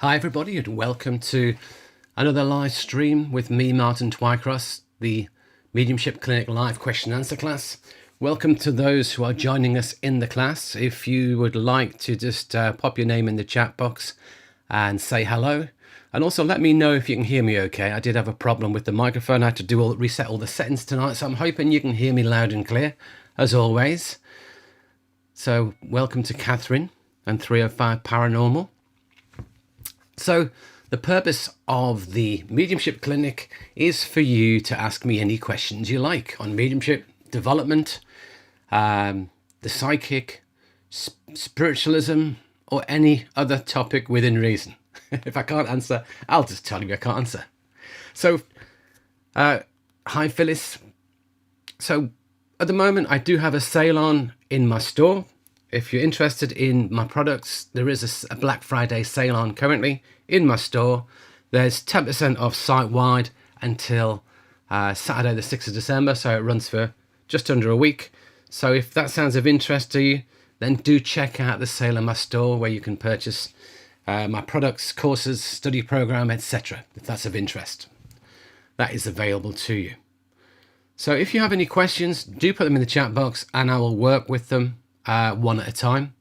Hi everybody and welcome to another live stream with me, Martin Twycross, the Mediumship Clinic live question and answer class. Welcome to those who are joining us in the class. If you would like to just pop your name in the chat box and say hello, and also let me know if you can hear me okay. I did have a problem with the microphone. I had to reset all the settings tonight, so I'm hoping you can hear me loud and clear as always. So welcome to Catherine and 305 Paranormal. So the purpose of the Mediumship Clinic is for you to ask me any questions you like on mediumship, development, the psychic, spiritualism, or any other topic within reason. If I can't answer, I'll just tell you I can't answer. So, hi Phyllis. So at the moment I do have a sale on in my store. If you're interested in my products, there is a Black Friday sale on currently in my store. There's 10% off site-wide until Saturday the 6th of December, so it runs for just under a week. So if that sounds of interest to you, then do check out the sale in my store where you can purchase my products, courses, study program, etc. if that's of interest. That is available to you. So if you have any questions, do put them in the chat box and I will work with them one at a time.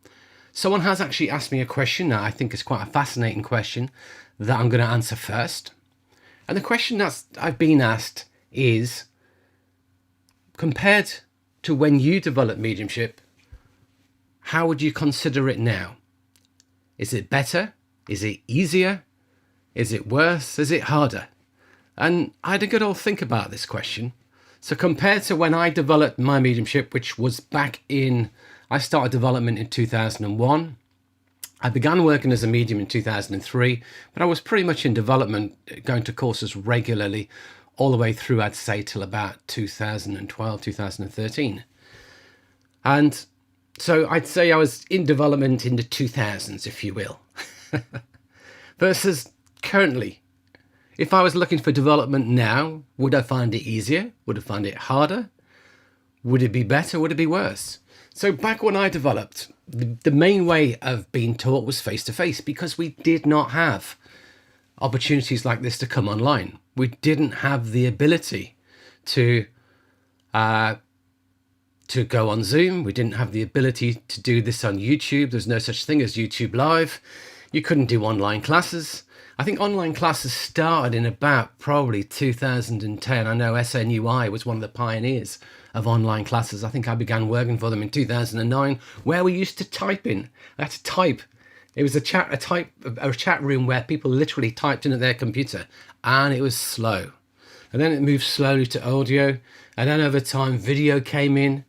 Someone has actually asked me a question that I think is quite a fascinating question that I'm going to answer first. And the question that I've been asked is, compared to when you developed mediumship, how would you consider it now? Is it better? Is it easier? Is it worse? Is it harder? And I had a good old think about this question. So compared to when I developed my mediumship, which was back in, I started development in 2001. I began working as a medium in 2003, but I was pretty much in development, going to courses regularly all the way through, I'd say, till about 2012, 2013. And so I'd say I was in development in the 2000s, if you will, versus currently. If I was looking for development now, would I find it easier? Would I find it harder? Would it be better? Would it be worse? So back when I developed, the main way of being taught was face-to-face because we did not have opportunities like this to come online. We didn't have the ability to go on Zoom. We didn't have the ability to do this on YouTube. There's no such thing as YouTube Live. You couldn't do online classes. I think online classes started in about probably 2010. I know SNUI was one of the pioneers of online classes. I think I began working for them in 2009, where we used to type in. I had to type. It was a chat room where people literally typed in at their computer, and it was slow. And then it moved slowly to audio, and then over time video came in.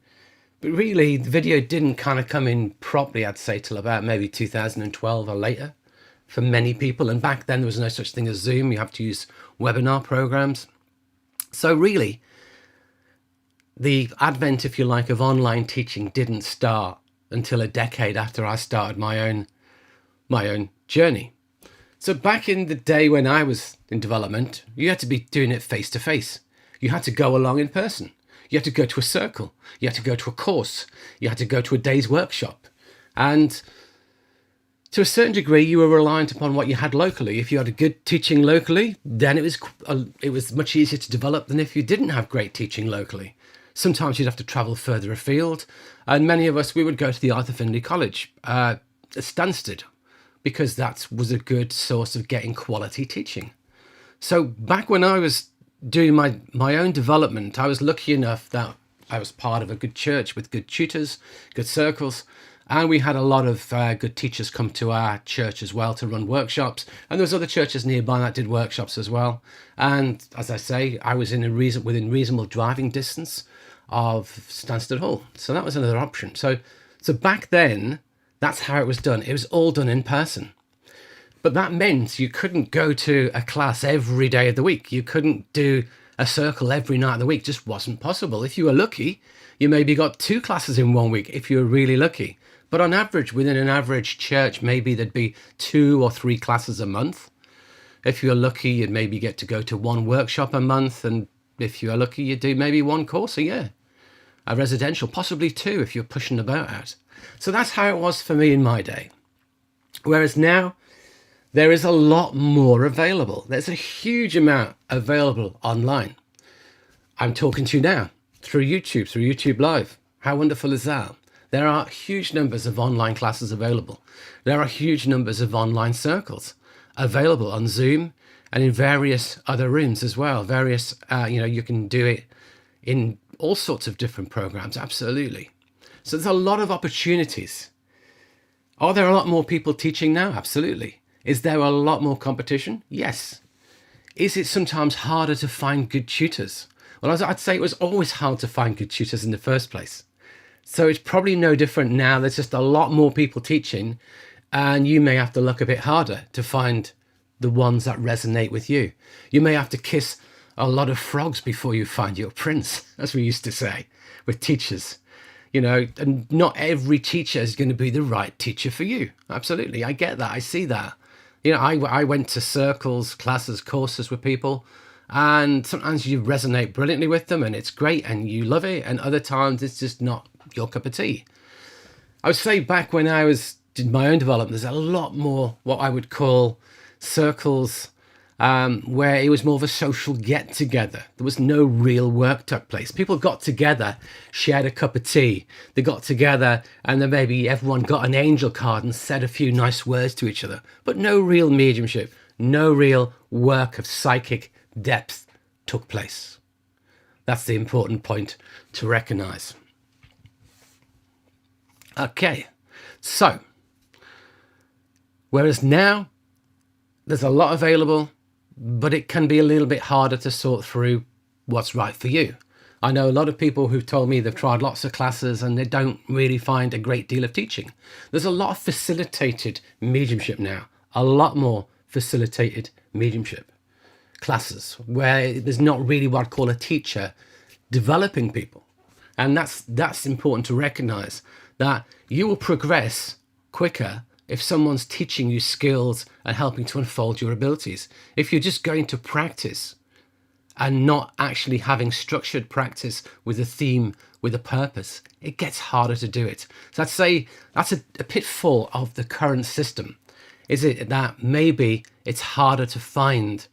But really, the video didn't kind of come in properly, I'd say, till about maybe 2012 or later for many people. And back then there was no such thing as Zoom. You have to use webinar programs. So really, the advent, if you like, of online teaching didn't start until a decade after I started my own journey. So back in the day when I was in development, you had to be doing it face to face. You had to go along in person. You had to go to a circle. You had to go to a course. You had to go to a day's workshop. And to a certain degree, you were reliant upon what you had locally. If you had a good teaching locally, then it was much easier to develop than if you didn't have great teaching locally. Sometimes you'd have to travel further afield. And many of us, we would go to the Arthur Findlay College at Stansted because that was a good source of getting quality teaching. So back when I was doing my own development, I was lucky enough that I was part of a good church with good tutors, good circles, and we had a lot of good teachers come to our church as well to run workshops. And there was other churches nearby that did workshops as well. And as I say, I was within reasonable driving distance of Stansted Hall. So that was another option. So back then, that's how it was done. It was all done in person. But that meant you couldn't go to a class every day of the week. You couldn't do a circle every night of the week. It just wasn't possible. If you were lucky, you maybe got 2 classes in 1 week if you were really lucky. But on average, within an average church, maybe there'd be 2 or 3 classes a month. If you're lucky, you'd maybe get to go to 1 workshop a month. And if you're lucky, you'd do maybe 1 course a year. A residential, possibly 2 if you're pushing the boat out. So that's how it was for me in my day. Whereas now, There is a lot more available. There's a huge amount available online. I'm talking to you now through YouTube Live. How wonderful is that? There are huge numbers of online classes available. There are huge numbers of online circles available on Zoom and in various other rooms as well. You can do it in all sorts of different programs, absolutely. So there's a lot of opportunities. Are there a lot more people teaching now? Absolutely. Is there a lot more competition? Yes. Is it sometimes harder to find good tutors? Well, I'd say it was always hard to find good tutors in the first place. So it's probably no different now. There's just a lot more people teaching, and you may have to look a bit harder to find the ones that resonate with you. You may have to kiss a lot of frogs before you find your prince, as we used to say with teachers. And not every teacher is going to be the right teacher for you. Absolutely. I get that. I see that. I went to circles, classes, courses with people, and sometimes you resonate brilliantly with them and it's great and you love it. And other times it's just not your cup of tea. I would say back when I did my own development, there's a lot more what I would call circles, where it was more of a social get together. There was no real work took place. People got together, shared a cup of tea. They got together and then maybe everyone got an angel card and said a few nice words to each other, but no real mediumship, no real work of psychic depth took place. That's the important point to recognize. Okay, so whereas now there's a lot available, but it can be a little bit harder to sort through what's right for you. I know a lot of people who've told me they've tried lots of classes and they don't really find a great deal of teaching. There's a lot of facilitated mediumship now, a lot more facilitated mediumship classes where there's not really what I call a teacher developing people. And that's important to recognize, that you will progress quicker if someone's teaching you skills and helping to unfold your abilities. If you're just going to practice and not actually having structured practice with a theme, with a purpose, it gets harder to do it. So I'd say that's a pitfall of the current system. Is it that maybe it's harder to find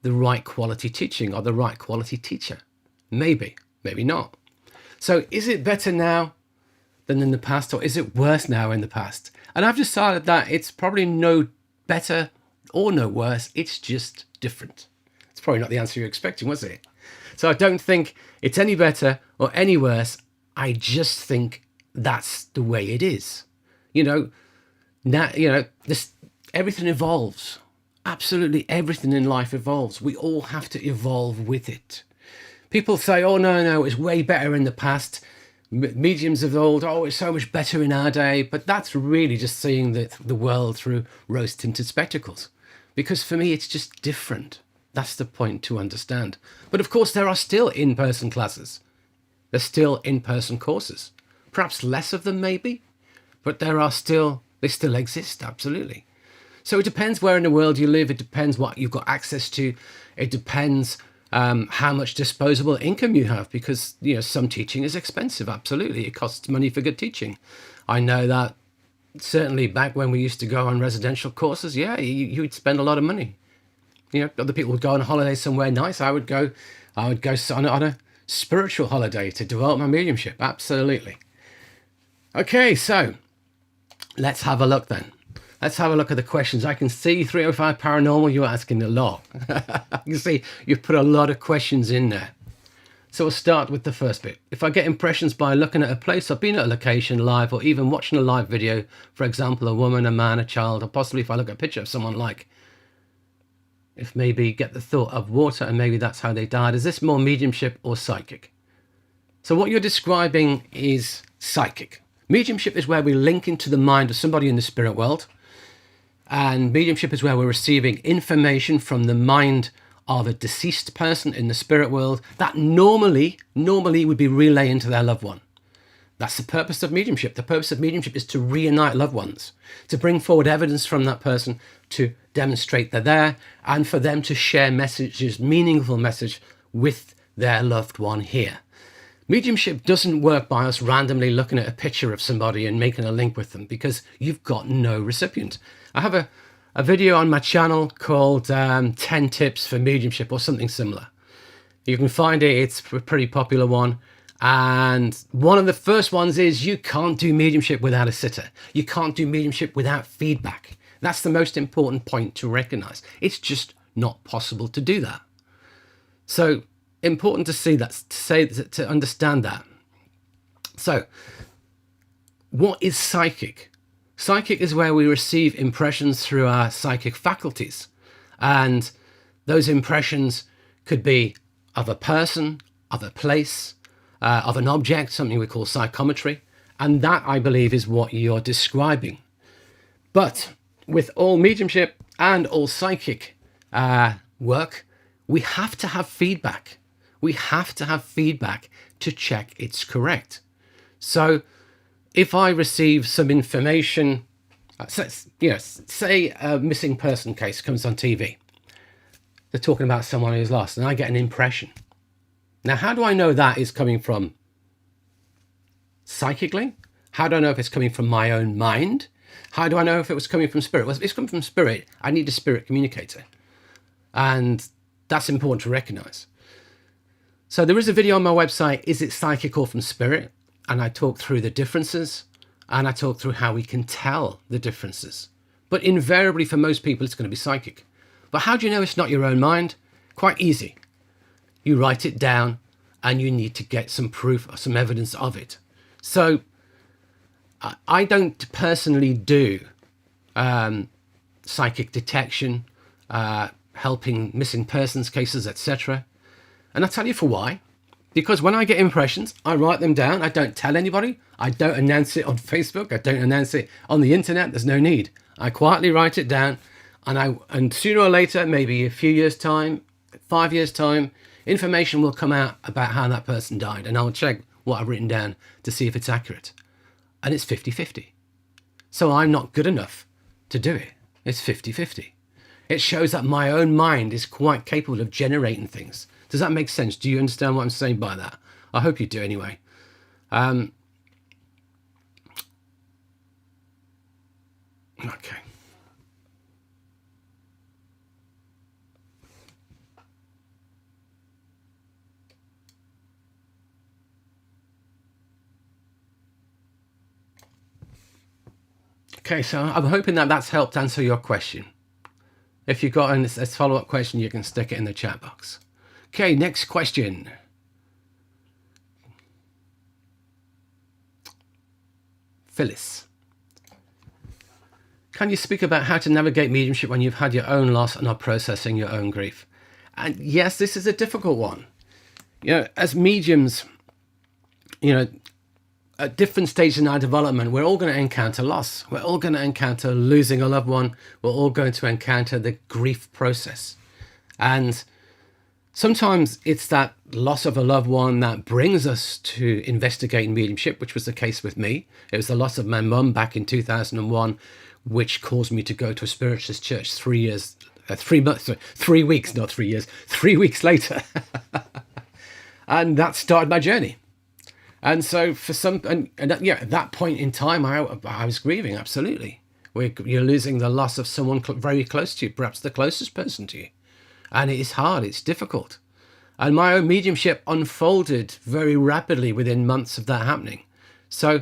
the right quality teaching or the right quality teacher? Maybe, maybe not. So is it better now than in the past, or is it worse now in the past? And I've decided that it's probably no better or no worse. It's just different. It's probably not the answer you're expecting, was it? So I don't think it's any better or any worse. I just think that's the way it is. Everything evolves. Absolutely everything in life evolves. We all have to evolve with it. People say, oh, no, it's way better in the past. Mediums of old, oh, it's so much better in our day. But that's really just seeing the world through rose-tinted spectacles. Because for me, it's just different. That's the point to understand. But of course, there are still in-person classes. There's still in-person courses. Perhaps less of them, maybe. But they still exist, absolutely. So it depends where in the world you live. It depends what you've got access to. It depends how much disposable income you have, because some teaching is expensive. Absolutely, it costs money for good teaching. I know that certainly back when we used to go on residential courses, you would spend a lot of money. Other people would go on holiday somewhere nice. I would go on a spiritual holiday to develop my mediumship. Absolutely. Okay, so let's have a look then. Let's have a look at the questions. I can see 305 Paranormal, you're asking a lot. I can see you've put a lot of questions in there. So we'll start with the first bit. If I get impressions by looking at a place, I've been at a location live, or even watching a live video, for example, a woman, a man, a child, or possibly if I look at a picture of someone, like if maybe get the thought of water and maybe that's how they died, is this more mediumship or psychic? So what you're describing is psychic. Mediumship is where we link into the mind of somebody in the spirit world. And mediumship is where we're receiving information from the mind of a deceased person in the spirit world that normally would be relaying to their loved one. That's the purpose of mediumship. The purpose of mediumship is to reunite loved ones, to bring forward evidence from that person to demonstrate they're there, and for them to share messages, meaningful message with their loved one here. Mediumship doesn't work by us randomly looking at a picture of somebody and making a link with them, because you've got no recipient. I have a video on my channel called 10 Tips for Mediumship or something similar. You can find it, it's a pretty popular one. And one of the first ones is you can't do mediumship without a sitter. You can't do mediumship without feedback. That's the most important point to recognize. It's just not possible to do that. So important to see that, to understand that. So what is psychic? Psychic is where we receive impressions through our psychic faculties. And those impressions could be of a person, of a place, of an object, something we call psychometry. And that, I believe, is what you're describing. But with all mediumship and all psychic work, we have to have feedback. We have to have feedback to check it's correct. So if I receive some information, say a missing person case comes on TV. They're talking about someone who's lost, and I get an impression. Now, how do I know that is coming from psychically? How do I know if it's coming from my own mind? How do I know if it was coming from spirit? Well, if it's coming from spirit, I need a spirit communicator. And that's important to recognize. So there is a video on my website, Is It Psychic or From Spirit? And I talk through the differences, and I talk through how we can tell the differences. But invariably for most people, it's going to be psychic. But how do you know it's not your own mind? Quite easy. You write it down, and you need to get some proof or some evidence of it. So I don't personally do psychic detection, helping missing persons cases, etc. And I'll tell you for why. Because when I get impressions, I write them down. I don't tell anybody. I don't announce it on Facebook. I don't announce it on the internet. There's no need. I quietly write it down, and sooner or later, maybe a few years' time, 5 years' time, information will come out about how that person died, and I'll check what I've written down to see if it's accurate. And it's 50-50. So I'm not good enough to do it. It's 50-50. It shows that my own mind is quite capable of generating things. Does that make sense? Do you understand what I'm saying by that? I hope you do anyway. Okay. Okay, so I'm hoping that that's helped answer your question. If you've got a follow-up question, you can stick it in the chat box. Okay, next question. Phyllis. Can you speak about how to navigate mediumship when you've had your own loss and are processing your own grief? And yes, this is a difficult one. You know, as mediums, you know, at different stages in our development, we're all going to encounter loss. We're all going to encounter losing a loved one. We're all going to encounter the grief process. And sometimes it's that loss of a loved one that brings us to investigating mediumship, which was the case with me. It was the loss of my mum back in 2001, which caused me to go to a spiritualist church 3 weeks, not 3 years, 3 weeks later. And that started my journey. And so for some, at that point in time, I was grieving, absolutely. You're losing the loss of someone very close to you, perhaps the closest person to you. And it is hard, it's difficult. And my own mediumship unfolded very rapidly within months of that happening. So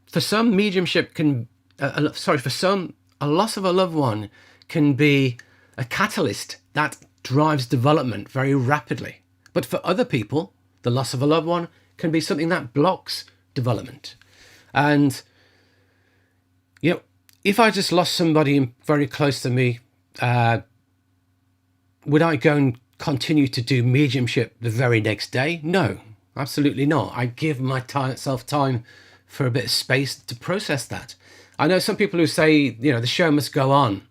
for some, mediumship can, a loss of a loved one can be a catalyst that drives development very rapidly. But for other people, the loss of a loved one can be something that blocks development. And, you know, if I just lost somebody very close to me, would I go and continue to do mediumship the very next day? No, absolutely not. I give myself time for a bit of space to process that. I know some people who say, you know, the show must go on,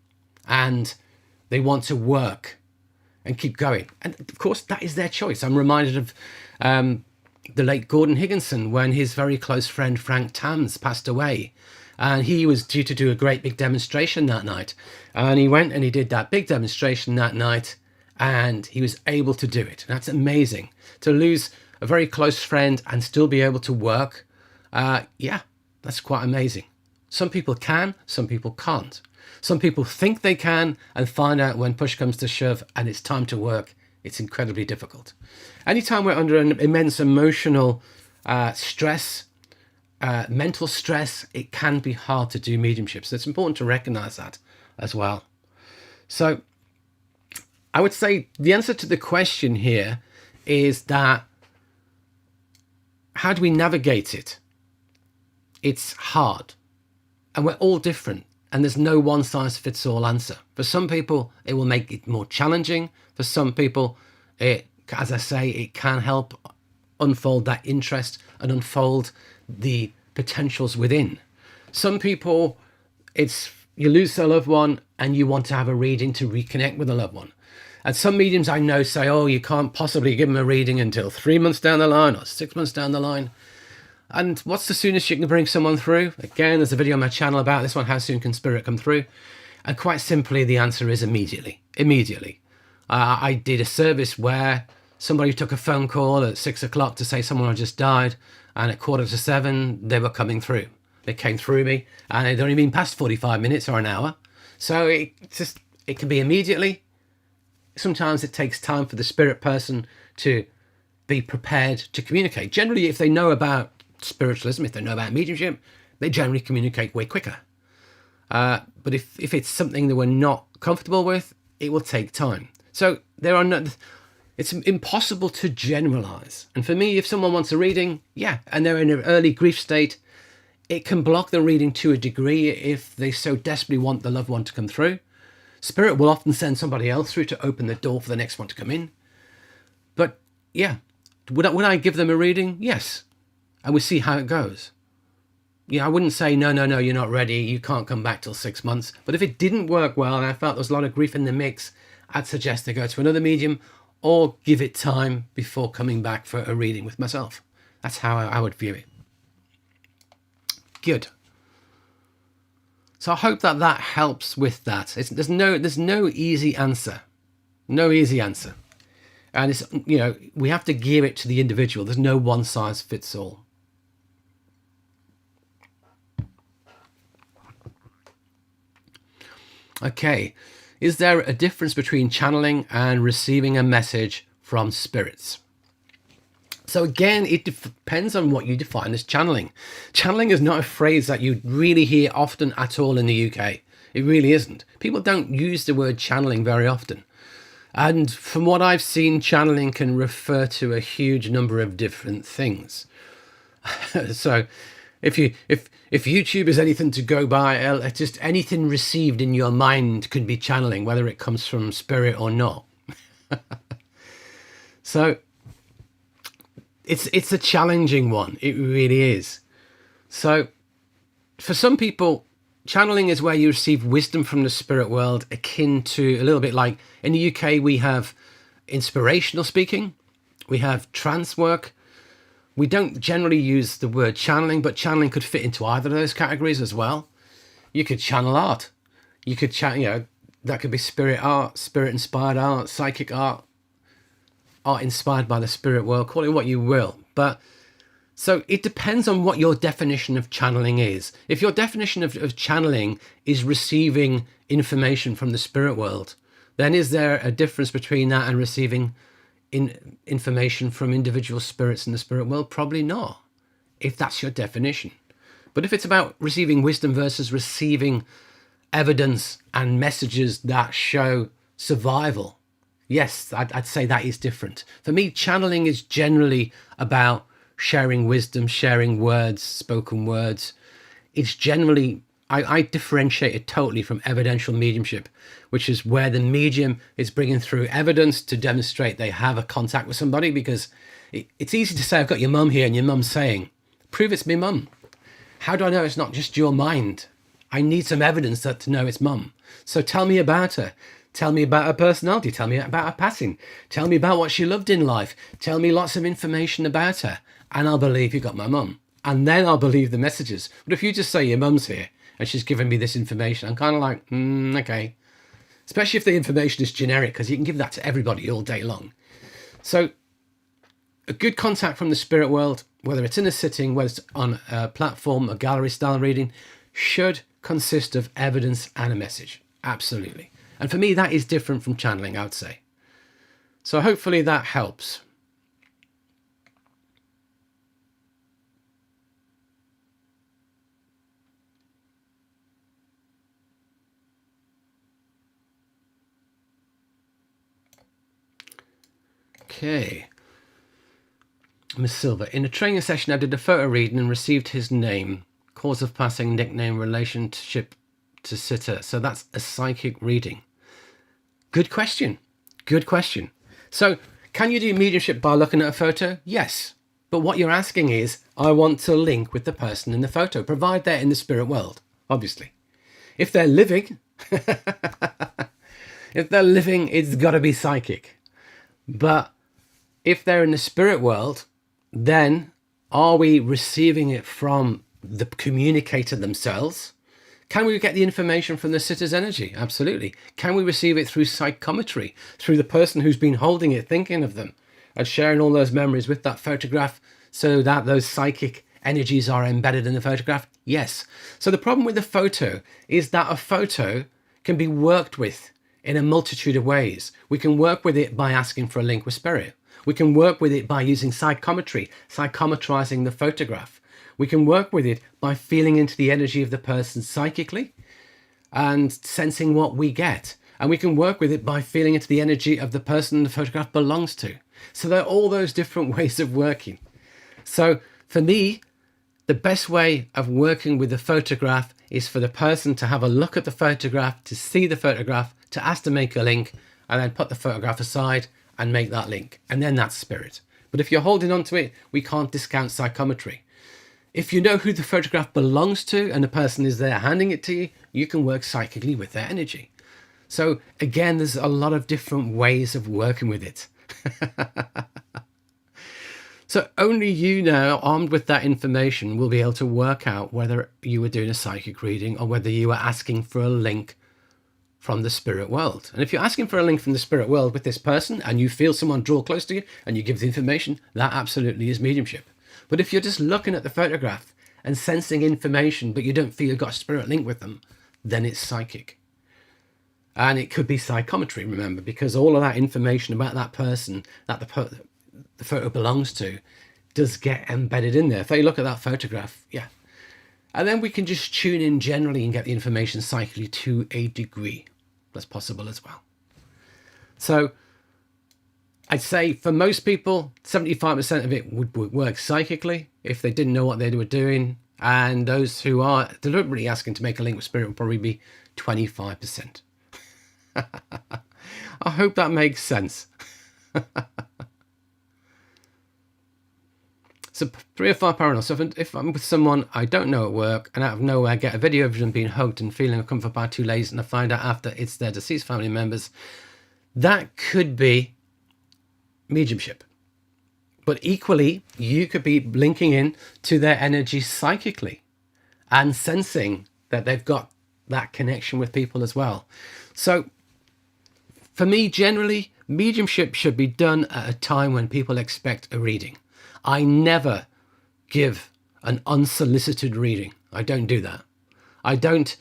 and they want to work and keep going. And of course, that is their choice. I'm reminded of the late Gordon Higginson, when his very close friend Frank Tams passed away. And he was due to do a great big demonstration that night. And he went and he did that big demonstration that night, and he was able to do it. That's amazing. To lose a very close friend and still be able to work, yeah, that's quite amazing. Some people can, some people can't. Some people think they can and find out when push comes to shove and it's time to work, it's incredibly difficult. Anytime we're under an immense emotional stress, mental stress, it can be hard to do mediumship. So it's important to recognize that as well. So I would say the answer to the question here is that how do we navigate it? It's hard, and we're all different, and there's no one size fits all answer. For some people, it will make it more challenging. For some people, as I say, it can help unfold that interest and unfold the potentials within. Some people, it's you lose a loved one and you want to have a reading to reconnect with a loved one. And some mediums I know say, oh, you can't possibly give them a reading until 3 months down the line or 6 months down the line. And what's the soonest you can bring someone through? Again, there's a video on my channel about this one, how soon can spirit come through? And quite simply, the answer is immediately. Immediately. I did a service where somebody took a phone call at 6 o'clock to say someone had just died, and at 6:45, they were coming through. They came through me, and it had only been past 45 minutes or an hour. So it can be immediately. Sometimes it takes time for the spirit person to be prepared to communicate. Generally, if they know about spiritualism, if they know about mediumship, they generally communicate way quicker. But if it's something that we're not comfortable with, it will take time. So it's impossible to generalize. And for me, if someone wants a reading, yeah, and they're in an early grief state, it can block the reading to a degree if they so desperately want the loved one to come through. Spirit will often send somebody else through to open the door for the next one to come in. But yeah, would I give them a reading? Yes. And we see how it goes. Yeah, I wouldn't say, no, you're not ready. You can't come back till 6 months. But if it didn't work well and I felt there was a lot of grief in the mix, I'd suggest they go to another medium or give it time before coming back for a reading with myself. That's how I would view it. Good. So I hope that helps with that. There's no easy answer. No easy answer. And it's, we have to gear it to the individual. There's no one size fits all. Okay. Is there a difference between channeling and receiving a message from spirits? So again, it depends on what you define as channeling. Channeling is not a phrase that you really hear often at all in the UK. It really isn't. People don't use the word channeling very often. And from what I've seen, channeling can refer to a huge number of different things. So if YouTube is anything to go by, just anything received in your mind can be channeling, whether it comes from spirit or not. So it's a challenging one. It really is. So for some people, channeling is where you receive wisdom from the spirit world, akin to a little bit like in the UK, we have inspirational speaking, we have trance work. We don't generally use the word channeling, but channeling could fit into either of those categories as well. You could channel art. You could that could be spirit art, spirit inspired art, psychic art inspired by the spirit world, call it what you will. But so it depends on what your definition of channeling is. If your definition of channeling is receiving information from the spirit world, then is there a difference between that and receiving information from individual spirits in the spirit world? Probably not, if that's your definition. But if it's about receiving wisdom versus receiving evidence and messages that show survival, yes, I'd say that is different. For me, channeling is generally about sharing wisdom, sharing words, spoken words. It's generally, I differentiate it totally from evidential mediumship, which is where the medium is bringing through evidence to demonstrate they have a contact with somebody, because it's easy to say, I've got your mum here, and your mum's saying, prove it's me mum. How do I know it's not just your mind? I need some evidence to know it's mum. So tell me about her. Tell me about her personality. Tell me about her passing. Tell me about what she loved in life. Tell me lots of information about her, and I'll believe you got my mum. And then I'll believe the messages. But if you just say your mum's here and she's giving me this information, I'm kind of like, okay. Especially if the information is generic, because you can give that to everybody all day long. So a good contact from the spirit world, whether it's in a sitting, whether it's on a platform, a gallery style reading, should consist of evidence and a message. Absolutely. And for me, that is different from channeling, I would say. So hopefully that helps. Okay. Miss Silver, in a training session I did a photo reading and received his name, cause of passing, nickname, relationship to sitter. So that's a psychic reading. Good question. Good question. So can you do mediumship by looking at a photo? Yes. But what you're asking is, I want to link with the person in the photo, provide they're in the spirit world, obviously. If they're living, it's got to be psychic. But if they're in the spirit world, then are we receiving it from the communicator themselves? Can we get the information from the sitter's energy? Absolutely. Can we receive it through psychometry, through the person who's been holding it, thinking of them, and sharing all those memories with that photograph so that those psychic energies are embedded in the photograph? Yes. So the problem with the photo is that a photo can be worked with in a multitude of ways. We can work with it by asking for a link with spirit. We can work with it by using psychometry, psychometrizing the photograph. We can work with it by feeling into the energy of the person psychically and sensing what we get. And we can work with it by feeling into the energy of the person the photograph belongs to. So there are all those different ways of working. So for me, the best way of working with the photograph is for the person to have a look at the photograph, to see the photograph, to ask to make a link, and then put the photograph aside and make that link. And then that's spirit. But if you're holding on to it, we can't discount psychometry. If you know who the photograph belongs to and the person is there handing it to you, you can work psychically with their energy. So again, there's a lot of different ways of working with it. So only you now, armed with that information, will be able to work out whether you were doing a psychic reading or whether you were asking for a link from the spirit world. And if you're asking for a link from the spirit world with this person and you feel someone draw close to you and you give the information, that absolutely is mediumship. But if you're just looking at the photograph and sensing information, but you don't feel you've got a spirit link with them, then it's psychic. And it could be psychometry, remember, because all of that information about that person that the photo belongs to does get embedded in there. If they look at that photograph, yeah. And then we can just tune in generally and get the information psychically to a degree. That's possible as well. So I'd say for most people, 75% of it would work psychically if they didn't know what they were doing. And those who are deliberately asking to make a link with spirit would probably be 25%. I hope that makes sense. So 3 or 5 paranormal. So if I'm with someone I don't know at work and out of nowhere get a video of them being hugged and feeling uncomfortable by 2 ladies and I find out after it's their deceased family members, that could be mediumship. But equally, you could be linking in to their energy psychically and sensing that they've got that connection with people as well. So for me, generally, mediumship should be done at a time when people expect a reading. I never give an unsolicited reading. I don't do that. I don't,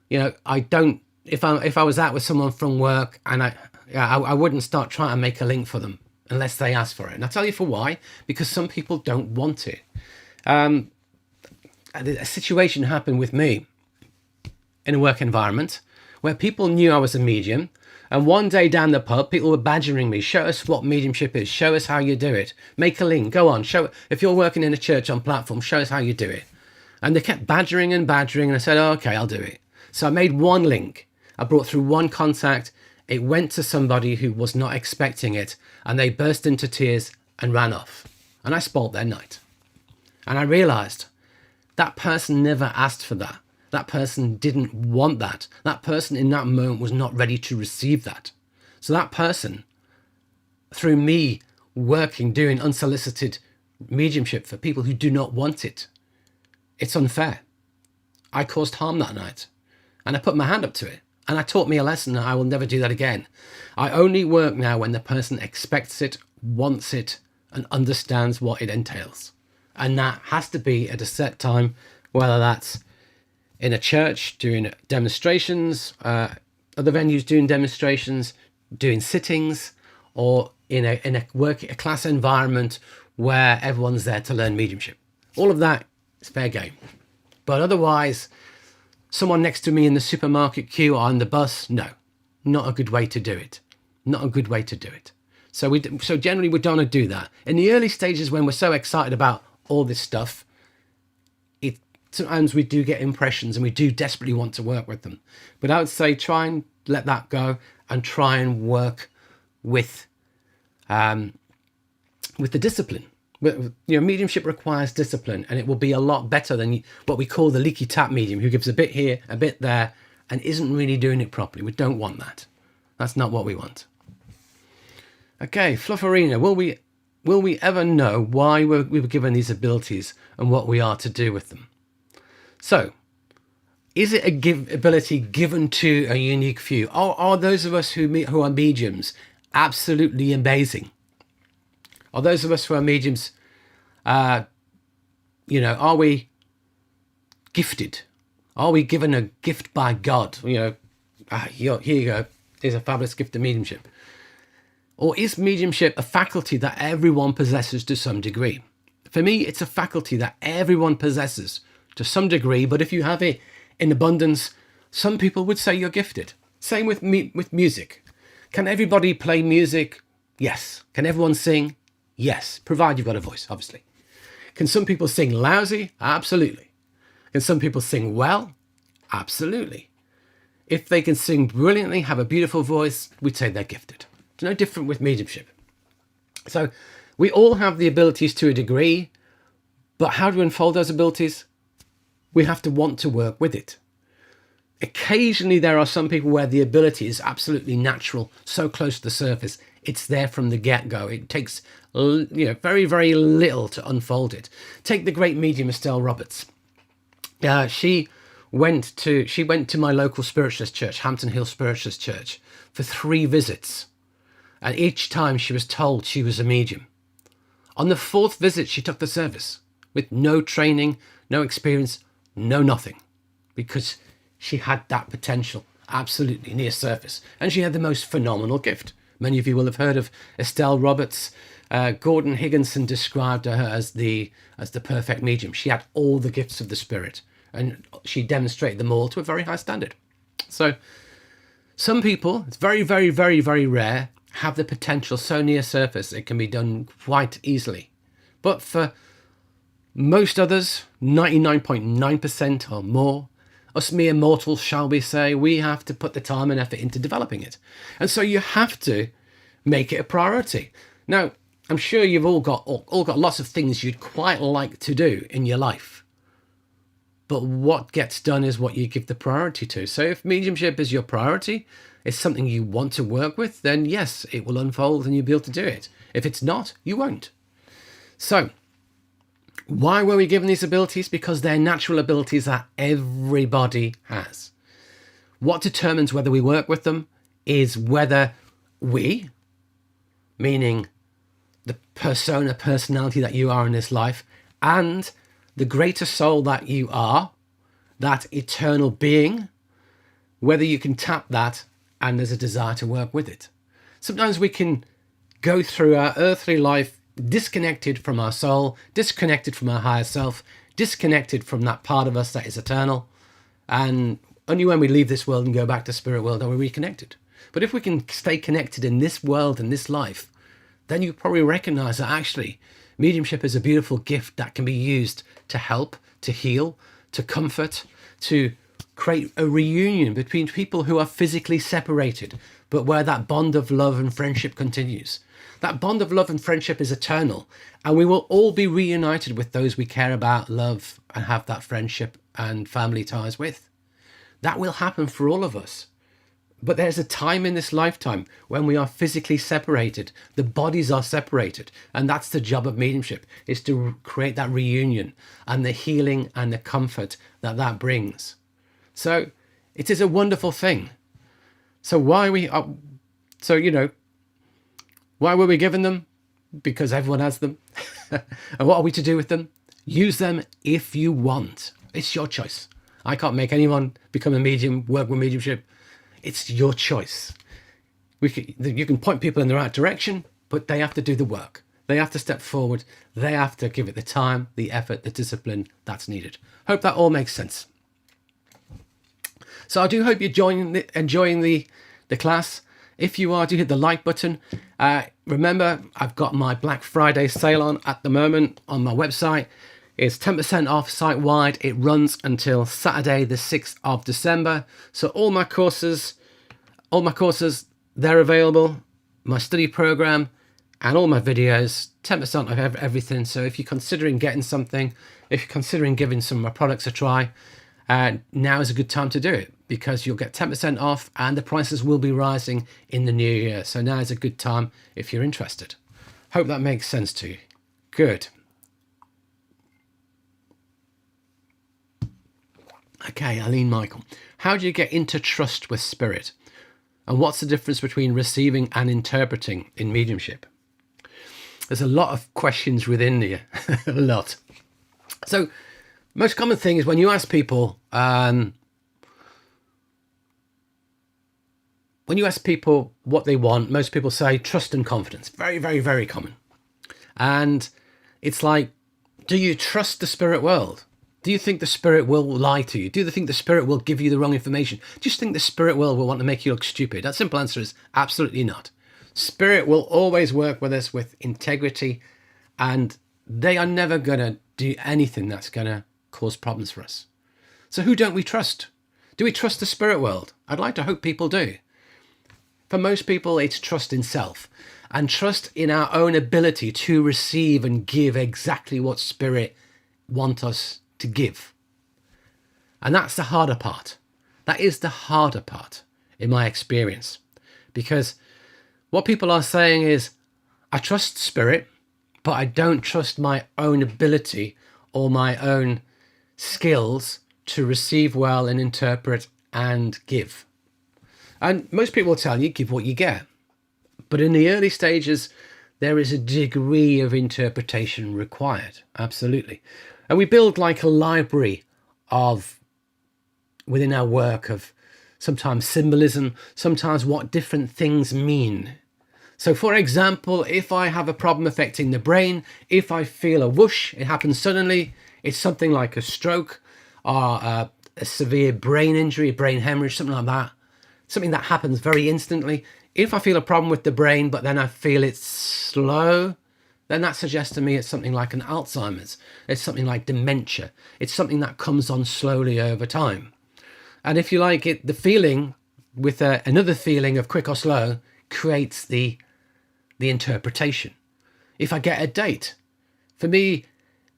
if I was out with someone from work and I wouldn't start trying to make a link for them unless they ask for it. And I'll tell you for why, because some people don't want it. A situation happened with me in a work environment where people knew I was a medium. And one day down the pub, people were badgering me. Show us what mediumship is. Show us how you do it. Make a link. Go on. Show it. If you're working in a church on platform, show us how you do it. And they kept badgering and badgering. And I said, oh, okay, I'll do it. So I made one link. I brought through one contact. It went to somebody who was not expecting it. And they burst into tears and ran off. And I spoiled their night. And I realized that person never asked for that. That person didn't want that. That person in that moment was not ready to receive that. So that person, through me working, doing unsolicited mediumship for people who do not want it, it's unfair. I caused harm that night. And I put my hand up to it. And I taught me a lesson that I will never do that again. I only work now when the person expects it, wants it, and understands what it entails. And that has to be at a set time, whether that's in a church doing demonstrations, other venues doing demonstrations, doing sittings, or in a class environment where everyone's there to learn mediumship. All of that is fair game. But otherwise, someone next to me in the supermarket queue or on the bus, no, not a good way to do it. Not a good way to do it. So generally we don't want to do that. In the early stages, when we're so excited about all this stuff, sometimes we do get impressions and we do desperately want to work with them. But I would say try and let that go and try and work with the discipline. Mediumship requires discipline, and it will be a lot better than what we call the leaky tap medium, who gives a bit here, a bit there, and isn't really doing it properly. We don't want that. That's not what we want. Okay, Flufferina, will we ever know why we were given these abilities and what we are to do with them? So, is it ability given to a unique few? Are those of us who are mediums absolutely amazing? Are those of us who are mediums, are we gifted? Are we given a gift by God? Here you go. Here's a fabulous gift of mediumship. Or is mediumship a faculty that everyone possesses to some degree? For me, it's a faculty that everyone possesses to some degree, but if you have it in abundance, some people would say you're gifted. Same with music. Can everybody play music? Yes. Can everyone sing? Yes, provided you've got a voice, obviously. Can some people sing lousy? Absolutely. Can some people sing well? Absolutely. If they can sing brilliantly, have a beautiful voice, we'd say they're gifted. It's no different with mediumship. So we all have the abilities to a degree, but how to unfold those abilities? We have to want to work with it. Occasionally there are some people where the ability is absolutely natural, so close to the surface, it's there from the get-go. It takes very, very little to unfold it. Take the great medium Estelle Roberts. She went to my local spiritualist church, Hampton Hill Spiritualist Church, for 3 visits. And each time she was told she was a medium. On the 4th visit, she took the service with no training, no experience, no nothing, because she had that potential absolutely near surface. And she had the most phenomenal gift. Many of you will have heard of Estelle Roberts. Gordon Higginson described her as the perfect medium. She had all the gifts of the spirit, and she demonstrated them all to a very high standard. So some people, it's very, very, very, very rare, have the potential so near surface it can be done quite easily. But for most others, 99.9% or more, us mere mortals, shall we say, we have to put the time and effort into developing it. And so you have to make it a priority. Now, I'm sure you've all got lots of things you'd quite like to do in your life. But what gets done is what you give the priority to. So if mediumship is your priority, it's something you want to work with, then yes, it will unfold and you'll be able to do it. If it's not, you won't. So, why were we given these abilities? Because they're natural abilities that everybody has. What determines whether we work with them is whether we, meaning the personality that you are in this life, and the greater soul that you are, that eternal being, whether you can tap that and there's a desire to work with it. Sometimes we can go through our earthly life disconnected from our soul, disconnected from our higher self, disconnected from that part of us that is eternal. And only when we leave this world and go back to spirit world are we reconnected. But if we can stay connected in this world and this life, then you probably recognize that actually mediumship is a beautiful gift that can be used to help, to heal, to comfort, to create a reunion between people who are physically separated, but where that bond of love and friendship continues. That bond of love and friendship is eternal, and we will all be reunited with those we care about, love, and have that friendship and family ties with. That will happen for all of us. But there's a time in this lifetime when we are physically separated. The bodies are separated. And that's the job of mediumship, is to create that reunion and the healing and the comfort that that brings. So it is a wonderful thing. So why were we given them? Because everyone has them. And what are we to do with them? Use them if you want. It's your choice. I can't make anyone become a medium, work with mediumship. It's your choice. You can point people in the right direction, but they have to do the work. They have to step forward. They have to give it the time, the effort, the discipline that's needed. Hope that all makes sense. So I do hope you're enjoying the class. If you are, do hit the like button. Remember, I've got my Black Friday sale on at the moment on my website. It's 10% off site-wide. It runs until Saturday, the 6th of December. So all my courses, they're available. My study program and all my videos, 10% off everything. So if you're considering getting something, if you're considering giving some of my products a try, now is a good time to do it, because you'll get 10% off and the prices will be rising in the new year. So now is a good time if you're interested. Hope that makes sense to you. Good. Okay, Aline Michael. How do you get into trust with spirit? And what's the difference between receiving and interpreting in mediumship? There's a lot of questions within there, a lot. So most common thing is when you ask people, what they want, most people say trust and confidence. Very, very, very common. And it's like, do you trust the spirit world? Do you think the spirit will lie to you? Do you think the spirit will give you the wrong information? Do you think the spirit world will want to make you look stupid? That simple answer is absolutely not. Spirit will always work with us with integrity, and they are never going to do anything that's going to cause problems for us. So who don't we trust? Do we trust the spirit world? I'd like to hope people do. For most people, it's trust in self and trust in our own ability to receive and give exactly what spirit wants us to give. And that's the harder part. That is the harder part in my experience, because what people are saying is, I trust spirit, but I don't trust my own ability or my own skills to receive well and interpret and give. And most people will tell you, give what you get. But in the early stages, there is a degree of interpretation required. Absolutely. And we build like a library of, within our work, of sometimes symbolism, sometimes what different things mean. So for example, if I have a problem affecting the brain, if I feel a whoosh, it happens suddenly, it's something like a stroke or a severe brain injury, brain hemorrhage, something like that. Something that happens very instantly. If I feel a problem with the brain, but then I feel it's slow, then that suggests to me it's something like an Alzheimer's. It's something like dementia. It's something that comes on slowly over time. And if you like it, the feeling with another feeling of quick or slow creates the interpretation. If I get a date, for me,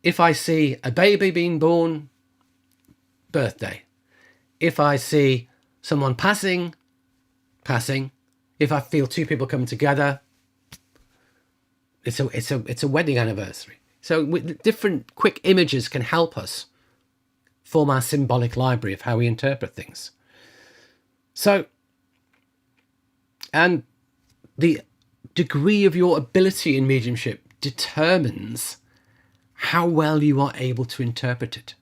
if I see a baby being born, birthday. If I see someone passing. If I feel two people coming together, it's a wedding anniversary. So with different quick images can help us form our symbolic library of how we interpret things. So, and the degree of your ability in mediumship determines how well you are able to interpret it.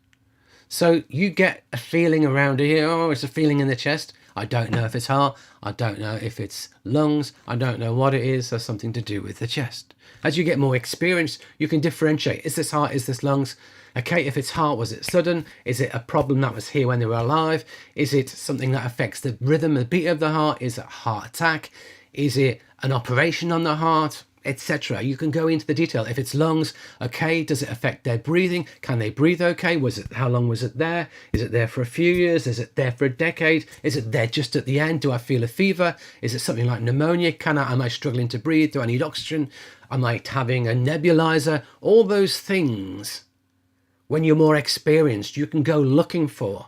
So you get a feeling around here, oh, it's a feeling in the chest. I don't know if it's heart. I don't know if it's lungs. I don't know what it is. There's something to do with the chest. As you get more experience, you can differentiate. Is this heart? Is this lungs? Okay, if it's heart, was it sudden? Is it a problem that was here when they were alive? Is it something that affects the rhythm and beat of the heart? Is it a heart attack? Is it an operation on the heart? Etc. You can go into the detail. If it's lungs, okay, does it affect their breathing? Can they breathe okay? How long was it there? Is it there for a few years? Is it there for a decade? Is it there just at the end? Do I feel a fever? Is it something like pneumonia? Am I struggling to breathe? Do I need oxygen? Am I having a nebulizer? All those things, when you're more experienced, you can go looking for.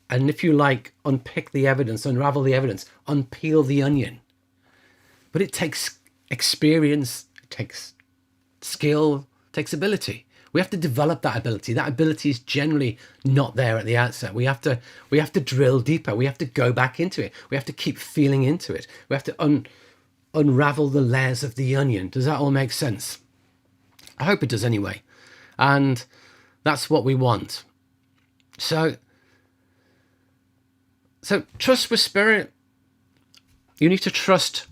And if you like, unpick the evidence, unravel the evidence, unpeel the onion. But it takes experience, it takes skill, it takes ability. We have to develop that ability. That ability is generally not there at the outset. We have to drill deeper. We have to go back into it. We have to keep feeling into it. We have to unravel the layers of the onion. Does that all make sense? I hope it does anyway. And that's what we want. So So trust with spirit. You need to trust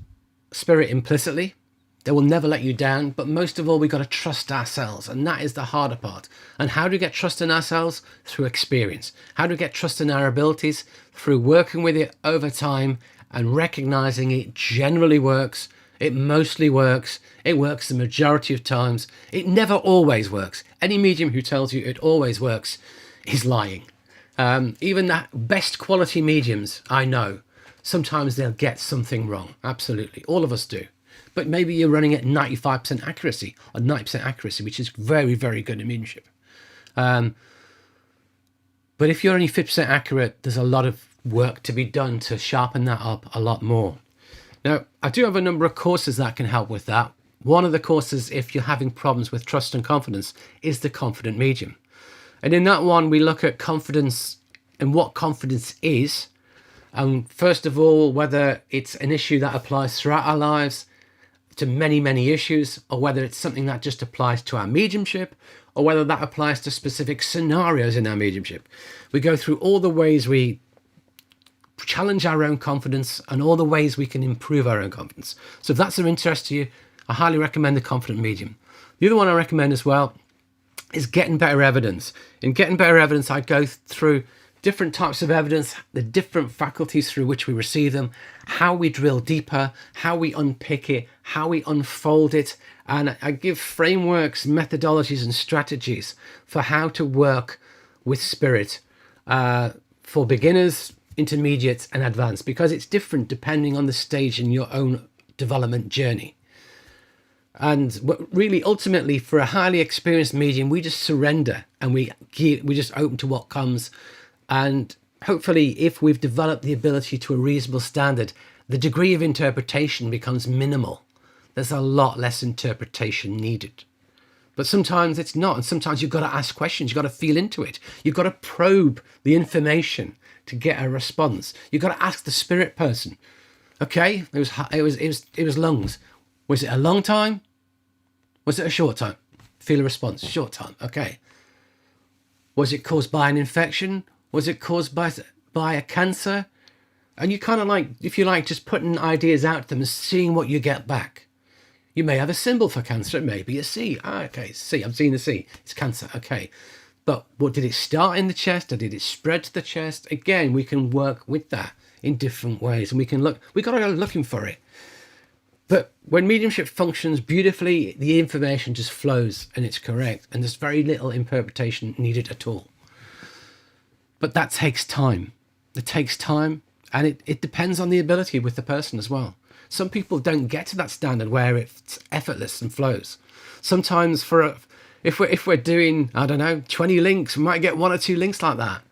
spirit implicitly. They will never let you down, but most of all, we've got to trust ourselves, and that is the harder part. And how do we get trust in ourselves? Through experience. How do we get trust in our abilities? Through working with it over time and recognizing it generally works. It mostly works. It works the majority of times. It never always works. Any medium who tells you it always works is lying. Even the best quality mediums I know, sometimes they'll get something wrong. Absolutely. All of us do. But maybe you're running at 95% accuracy or 90% accuracy, which is very, very good in mediumship. But if you're only 50% accurate, there's a lot of work to be done to sharpen that up a lot more. Now, I do have a number of courses that can help with that. One of the courses, if you're having problems with trust and confidence, is the Confident Medium. And in that one, we look at confidence and what confidence is. And first of all, whether it's an issue that applies throughout our lives, to many, many issues, or whether it's something that just applies to our mediumship, or whether that applies to specific scenarios in our mediumship. We go through all the ways we challenge our own confidence and all the ways we can improve our own confidence. So if that's of interest to you, I highly recommend the Confident Medium. The other one I recommend as well is Getting Better Evidence. In Getting Better Evidence, I go through different types of evidence, the different faculties through which we receive them, how we drill deeper, how we unpick it, how we unfold it. And I give frameworks, methodologies, and strategies for how to work with spirit for beginners, intermediates, and advanced, because it's different depending on the stage in your own development journey. And really, ultimately, for a highly experienced medium, we just surrender and we just open to what comes. And hopefully, if we've developed the ability to a reasonable standard, the degree of interpretation becomes minimal. There's a lot less interpretation needed. But sometimes it's not. And sometimes you've got to ask questions. You've got to feel into it. You've got to probe the information to get a response. You've got to ask the spirit person. Okay, it was lungs. Was it a long time? Was it a short time? Feel a response. Short time. Okay. Was it caused by an infection? Was it caused by a cancer? And you kind of like, if you like, just putting ideas out to them and seeing what you get back. You may have a symbol for cancer. It may be a C. Okay, C. I'm seeing a C. It's cancer. Okay. But what did it start in the chest, or did it spread to the chest? Again, we can work with that in different ways, and we can look. We got to go looking for it. But when mediumship functions beautifully, the information just flows and it's correct, and there's very little interpretation needed at all. But that takes time. It takes time, and it depends on the ability with the person as well. Some people don't get to that standard where it's effortless and flows. Sometimes if we're doing, I don't know, 20 links, we might get 1 or 2 links like that.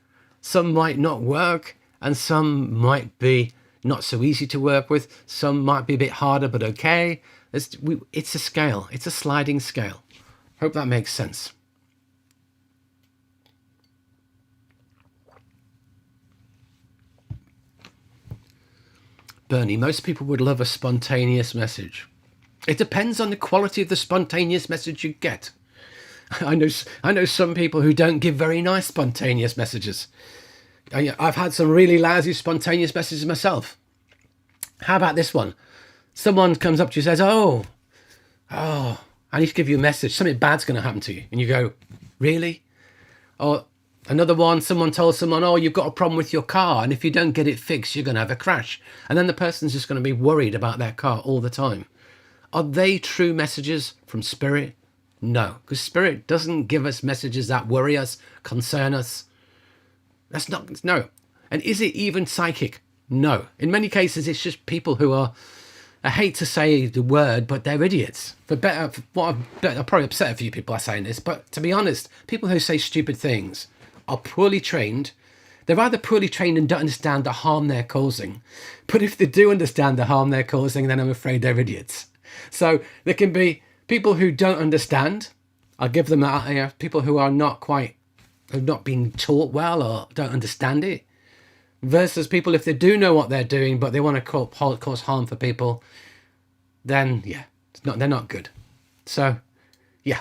Some might not work, and some might be not so easy to work with. Some might be a bit harder, but okay. It's a scale. It's a sliding scale. Hope that makes sense. Bernie, most people would love a spontaneous message. It depends on the quality of the spontaneous message you get. I know some people who don't give very nice spontaneous messages. I've had some really lousy spontaneous messages myself. How about this one? Someone comes up to you and says, oh, I need to give you a message. Something bad's going to happen to you. And you go, really? Or another one, someone told someone, oh, you've got a problem with your car, and if you don't get it fixed, you're going to have a crash. And then the person's just going to be worried about their car all the time. Are they true messages from spirit? No, because spirit doesn't give us messages that worry us, concern us. That's not, no. And is it even psychic? No. In many cases, it's just people who are, I hate to say the word, but they're idiots. I'll probably upset a few people by saying this, but to be honest, people who say stupid things are poorly trained. They're either poorly trained and don't understand the harm they're causing. But if they do understand the harm they're causing, then I'm afraid they're idiots. So there can be people who don't understand. I'll give them that. People who are have not been taught well or don't understand it. Versus people, if they do know what they're doing, but they want to cause harm for people, then yeah, they're not good. So, yeah.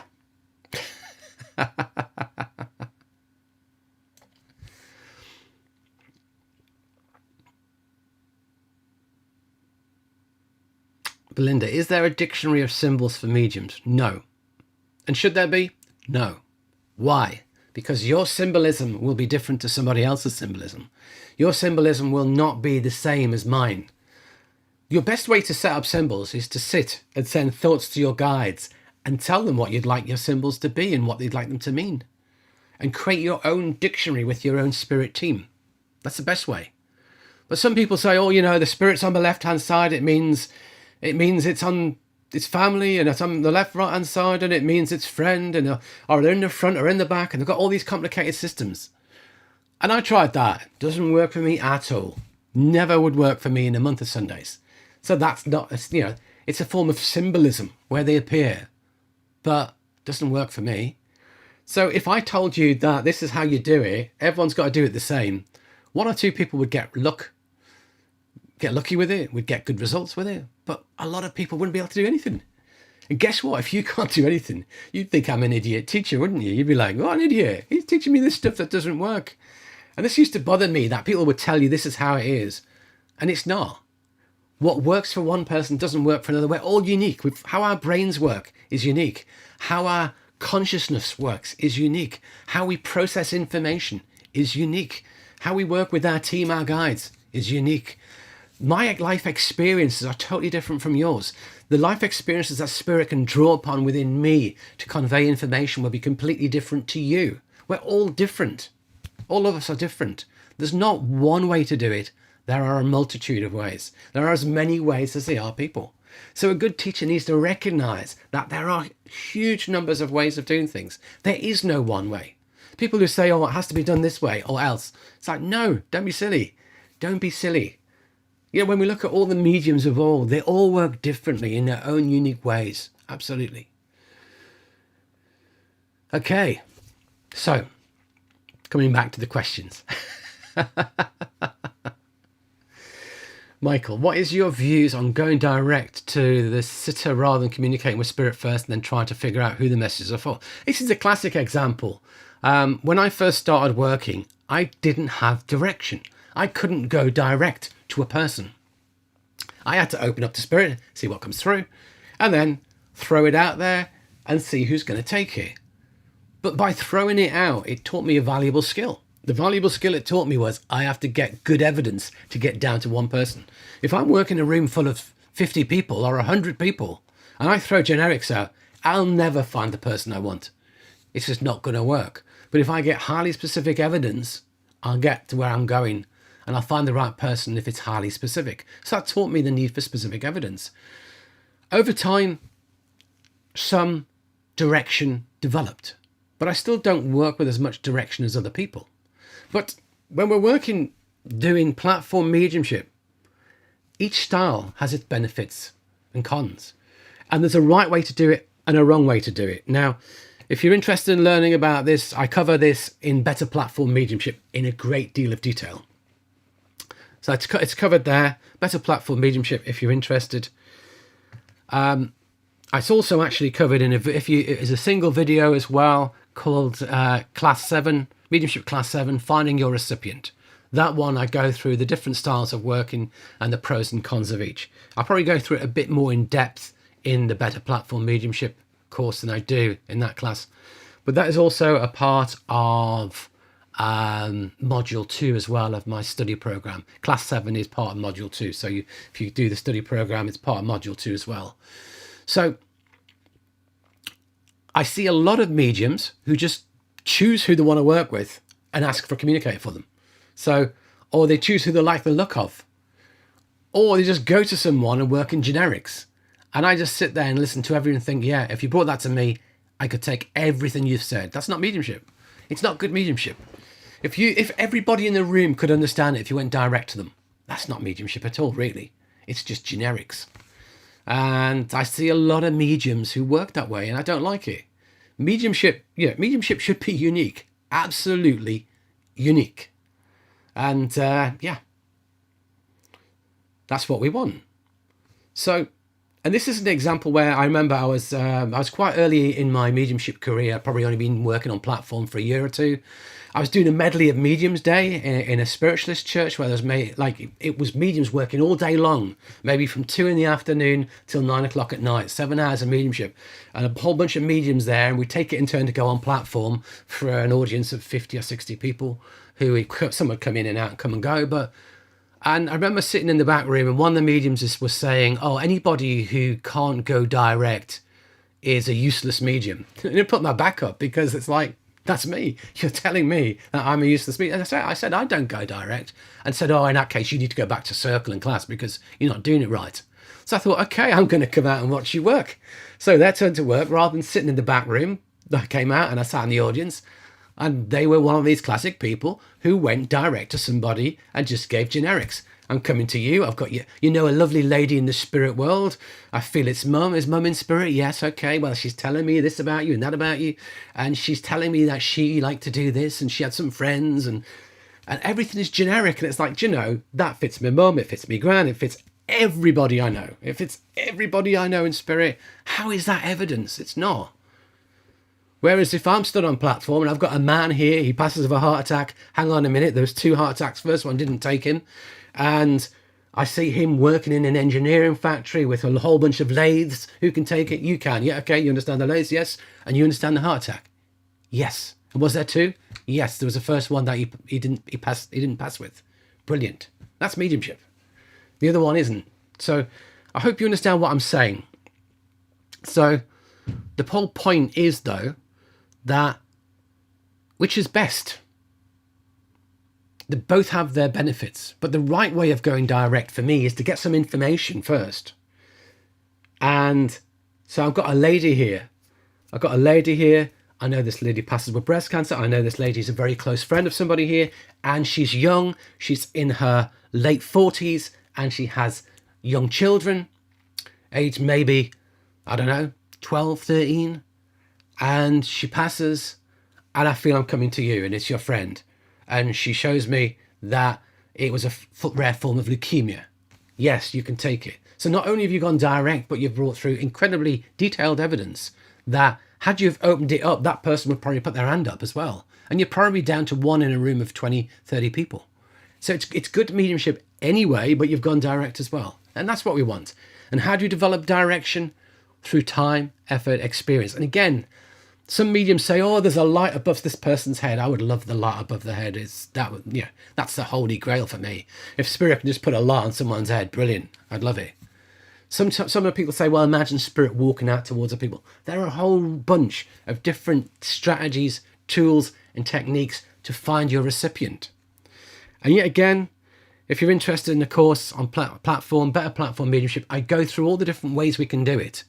Belinda, is there a dictionary of symbols for mediums? No. And should there be? No. Why? Because your symbolism will be different to somebody else's symbolism. Your symbolism will not be the same as mine. Your best way to set up symbols is to sit and send thoughts to your guides and tell them what you'd like your symbols to be and what you'd like them to mean. And create your own dictionary with your own spirit team. That's the best way. But some people say, oh, the spirit's on the left-hand side. It means it's on its family, and it's on the left, right-hand side, and it means its friend, and or they're in the front or in the back, and they've got all these complicated systems. And I tried that. Doesn't work for me at all. Never would work for me in a month of Sundays. So that's not, it's a form of symbolism where they appear, but doesn't work for me. So if I told you that this is how you do it, everyone's got to do it the same, one or two people would get lucky with it, would get good results with it, but a lot of people wouldn't be able to do anything. And guess what? If you can't do anything, you'd think I'm an idiot teacher, wouldn't you? You'd be like, oh, an idiot. He's teaching me this stuff that doesn't work. And this used to bother me, that people would tell you this is how it is. And it's not. What works for one person doesn't work for another. We're all unique. How our brains work is unique. How our consciousness works is unique. How we process information is unique. How we work with our team, our guides, is unique. My life experiences are totally different from yours. The life experiences that spirit can draw upon within me to convey information will be completely different to you. We're all different. All of us are different. There's not one way to do it. There are a multitude of ways. There are as many ways as there are people. So a good teacher needs to recognize that there are huge numbers of ways of doing things. There is no one way. People who say, oh, it has to be done this way or else. It's like, no, don't be silly. Don't be silly. When we look at all the mediums of all, they all work differently in their own unique ways. Absolutely. Okay. So, coming back to the questions. Michael, what is your views on going direct to the sitter rather than communicating with spirit first and then trying to figure out who the messages are for? This is a classic example. When I first started working, I didn't have direction. I couldn't go direct to a person. I had to open up to spirit, see what comes through, and then throw it out there and see who's going to take it. But by throwing it out, it taught me a valuable skill. The valuable skill it taught me was I have to get good evidence to get down to one person. If I'm working in a room full of 50 people or 100 people and I throw generics out, I'll never find the person I want. It's just not going to work. But if I get highly specific evidence, I'll get to where I'm going and I'll find the right person if it's highly specific. So that taught me the need for specific evidence. Over time, some direction developed, but I still don't work with as much direction as other people. But when we're working, doing platform mediumship, each style has its benefits and cons. And there's a right way to do it and a wrong way to do it. Now, if you're interested in learning about this, I cover this in Better Platform Mediumship in a great deal of detail. So it's covered there, Better Platform Mediumship, if you're interested. It's also actually covered in it's a single video as well called Class 7, Mediumship Class 7, Finding Your Recipient. That one I go through the different styles of working and the pros and cons of each. I'll probably go through it a bit more in depth in the Better Platform Mediumship course than I do in that class. But that is also a part of module 2 as well of my study program. Class 7 is part of module 2. So if you do the study program, it's part of module 2 as well. So I see a lot of mediums who just choose who they want to work with and ask for a communicator for them. So, or they choose who they like the look of, or they just go to someone and work in generics. And I just sit there and listen to everyone and think, yeah, if you brought that to me, I could take everything you've said. That's not mediumship. It's not good mediumship. If everybody in the room could understand it, if you went direct to them, that's not mediumship at all, really. It's just generics. And I see a lot of mediums who work that way, and I don't like it. Mediumship should be unique, absolutely unique. And that's what we want. So And this is an example where I remember I was quite early in my mediumship career. I'd probably only been working on platform for a year or two. I was doing a medley of mediums day in a spiritualist church where there was it was mediums working all day long, maybe from 2 in the afternoon till 9 o'clock at night, 7 hours of mediumship, and a whole bunch of mediums there. And we take it in turn to go on platform for an audience of 50 or 60 people some would come in and out and come and go. And I remember sitting in the back room and one of the mediums was saying, oh, anybody who can't go direct is a useless medium. And it put my back up because it's like, that's me. You're telling me that I'm a useless medium. And I said, I don't go direct. And said, oh, in that case, you need to go back to circle and class because you're not doing it right. So I thought, okay, I'm going to come out and watch you work. So their turn to work, rather than sitting in the back room, I came out and I sat in the audience. And they were one of these classic people who went direct to somebody and just gave generics. I'm coming to you. I've got you. You know, a lovely lady in the spirit world. I feel it's mum. Is mum in spirit? Yes. Okay. Well, she's telling me this about you and that about you. And she's telling me that she liked to do this and she had some friends and everything is generic. And it's like, you know, that fits my mum. It fits me gran. It fits everybody I know. If it's everybody I know in spirit, how is that evidence? It's not. Whereas if I'm stood on platform and I've got a man here, he passes of a heart attack. Hang on a minute, there was 2 heart attacks. First one didn't take him. And I see him working in an engineering factory with a whole bunch of lathes. Who can take it? You can. Yeah, okay, you understand the lathes? Yes. And you understand the heart attack? Yes. And was there 2? Yes, there was the first one that he didn't pass with. Brilliant. That's mediumship. The other one isn't. So I hope you understand what I'm saying. So the whole point is, though, that which is best? They both have their benefits, but the right way of going direct for me is to get some information first. And so I've got a lady here. I know this lady passes with breast cancer. I know this lady is a very close friend of somebody here, and she's young. She's in her late 40s, and she has young children, aged maybe, I don't know, 12, 13. And she passes, and I feel I'm coming to you, and it's your friend. And she shows me that it was a rare form of leukemia. Yes, you can take it. So not only have you gone direct, but you've brought through incredibly detailed evidence that had you have opened it up, that person would probably put their hand up as well. And you're probably down to 1 in a room of 20, 30 people. So it's good mediumship anyway, but you've gone direct as well. And that's what we want. And how do you develop direction? Through time, effort, experience. And again, some mediums say, oh, there's a light above this person's head. I would love the light above the head. That's the holy grail for me. If spirit can just put a light on someone's head, brilliant. I'd love it. Some of the people say, well, imagine spirit walking out towards the people. There are a whole bunch of different strategies, tools, and techniques to find your recipient. And yet again, if you're interested in the course on platform, Better Platform Mediumship, I go through all the different ways we can do it.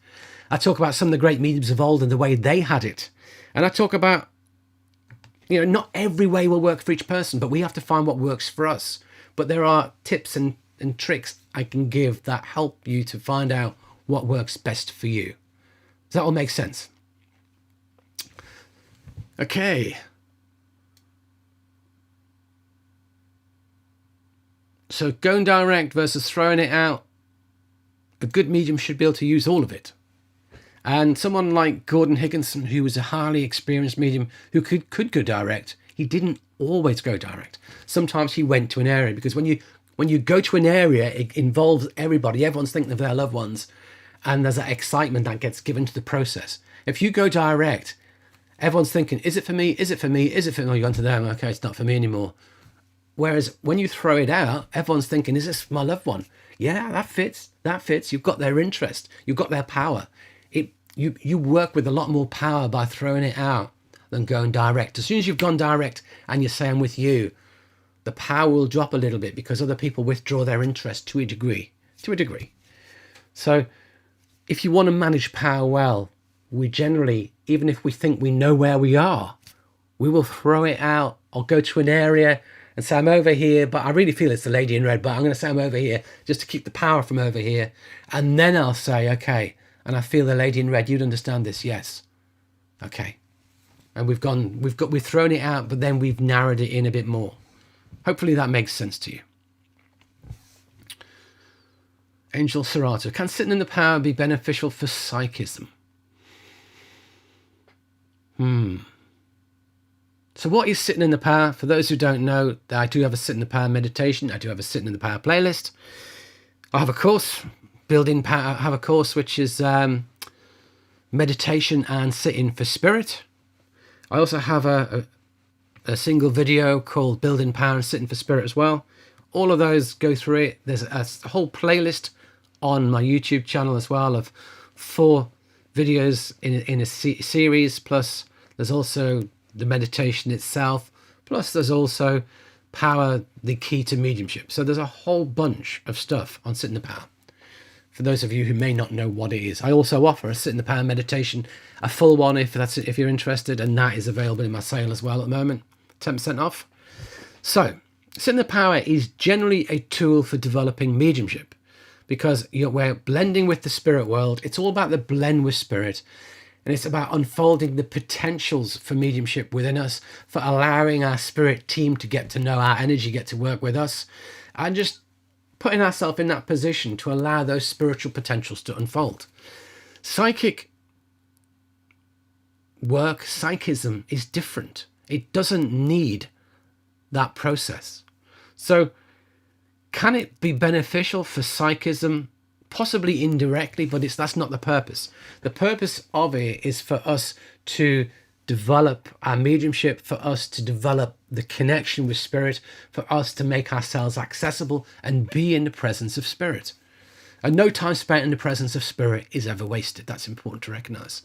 I talk about some of the great mediums of old and the way they had it. And I talk about, not every way will work for each person, but we have to find what works for us. But there are tips and tricks I can give that help you to find out what works best for you. Does that all make sense? Okay. So going direct versus throwing it out, a good medium should be able to use all of it. And someone like Gordon Higginson, who was a highly experienced medium who could go direct, he didn't always go direct. Sometimes he went to an area, because when you go to an area, it involves everybody. Everyone's thinking of their loved ones, and there's that excitement that gets given to the process. If you go direct, everyone's thinking, is it for me? Is it for me? Is it for me? Oh, you're onto them. Okay, it's not for me anymore. Whereas when you throw it out, everyone's thinking, is this my loved one? Yeah, that fits. That fits. You've got their interest. You've got their power. You work with a lot more power by throwing it out than going direct. As soon as you've gone direct and you say I'm with you, the power will drop a little bit because other people withdraw their interest to a degree. So if you want to manage power well, we generally, even if we think we know where we are, we will throw it out or go to an area and say, I'm over here, but I really feel it's the lady in red, but I'm going to say I'm over here just to keep the power from over here. And then I'll say, okay, and I feel the lady in red, you'd understand this, yes. Okay. And we've thrown it out, but then we've narrowed it in a bit more. Hopefully that makes sense to you. Angel Serato, can sitting in the power be beneficial for psychism? So what is sitting in the power? For those who don't know, I do have a sit in the power meditation. I do have a sitting in the power playlist. I have a course, building power. I have a course which is meditation and sitting for spirit. I also have a single video called Building Power and Sitting for Spirit as well. All of those go through it. There's a whole playlist on my YouTube channel as well of 4 videos in a series, plus there's also the meditation itself, plus there's also power, the key to mediumship. So there's a whole bunch of stuff on Sit in the Power. For those of you who may not know what it is, I also offer a Sit in the Power meditation, a full one if you're interested, and that is available in my sale as well at the moment, 10% off. So Sit in the Power is generally a tool for developing mediumship, because we're blending with the spirit world. It's all about the blend with spirit, and it's about unfolding the potentials for mediumship within us, for allowing our spirit team to get to know our energy, get to work with us, and just putting ourselves in that position to allow those spiritual potentials to unfold. Psychic work, psychism, is different. It doesn't need that process. So can it be beneficial for psychism? Possibly indirectly, but that's not the purpose. The purpose of it is for us to develop our mediumship, for us to develop the connection with spirit, for us to make ourselves accessible and be in the presence of spirit. And no time spent in the presence of spirit is ever wasted. That's important to recognize.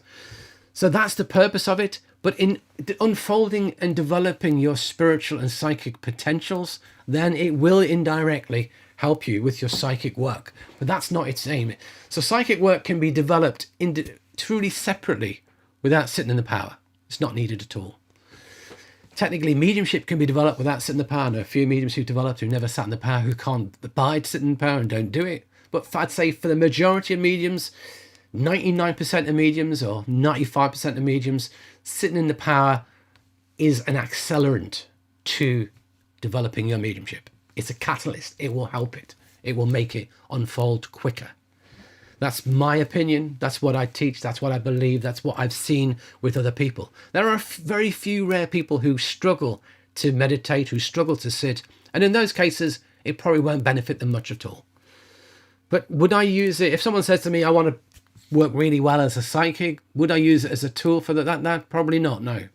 So that's the purpose of it. But in unfolding and developing your spiritual and psychic potentials, then it will indirectly help you with your psychic work. But that's not its aim. So psychic work can be developed truly separately without sitting in the power. It's not needed at all. Technically, mediumship can be developed without sitting in the power. I know a few mediums who've developed who never sat in the power, who can't abide sitting in the power and don't do it. But I'd say for the majority of mediums, 99% of mediums or 95% of mediums, sitting in the power is an accelerant to developing your mediumship. It's a catalyst. It will help it. It will make it unfold quicker. That's my opinion. That's what I teach. That's what I believe. That's what I've seen with other people. There are very few rare people who struggle to meditate, who struggle to sit. And in those cases, it probably won't benefit them much at all. But would I use it? If someone says to me, I want to work really well as a psychic, would I use it as a tool for that? Probably not, no.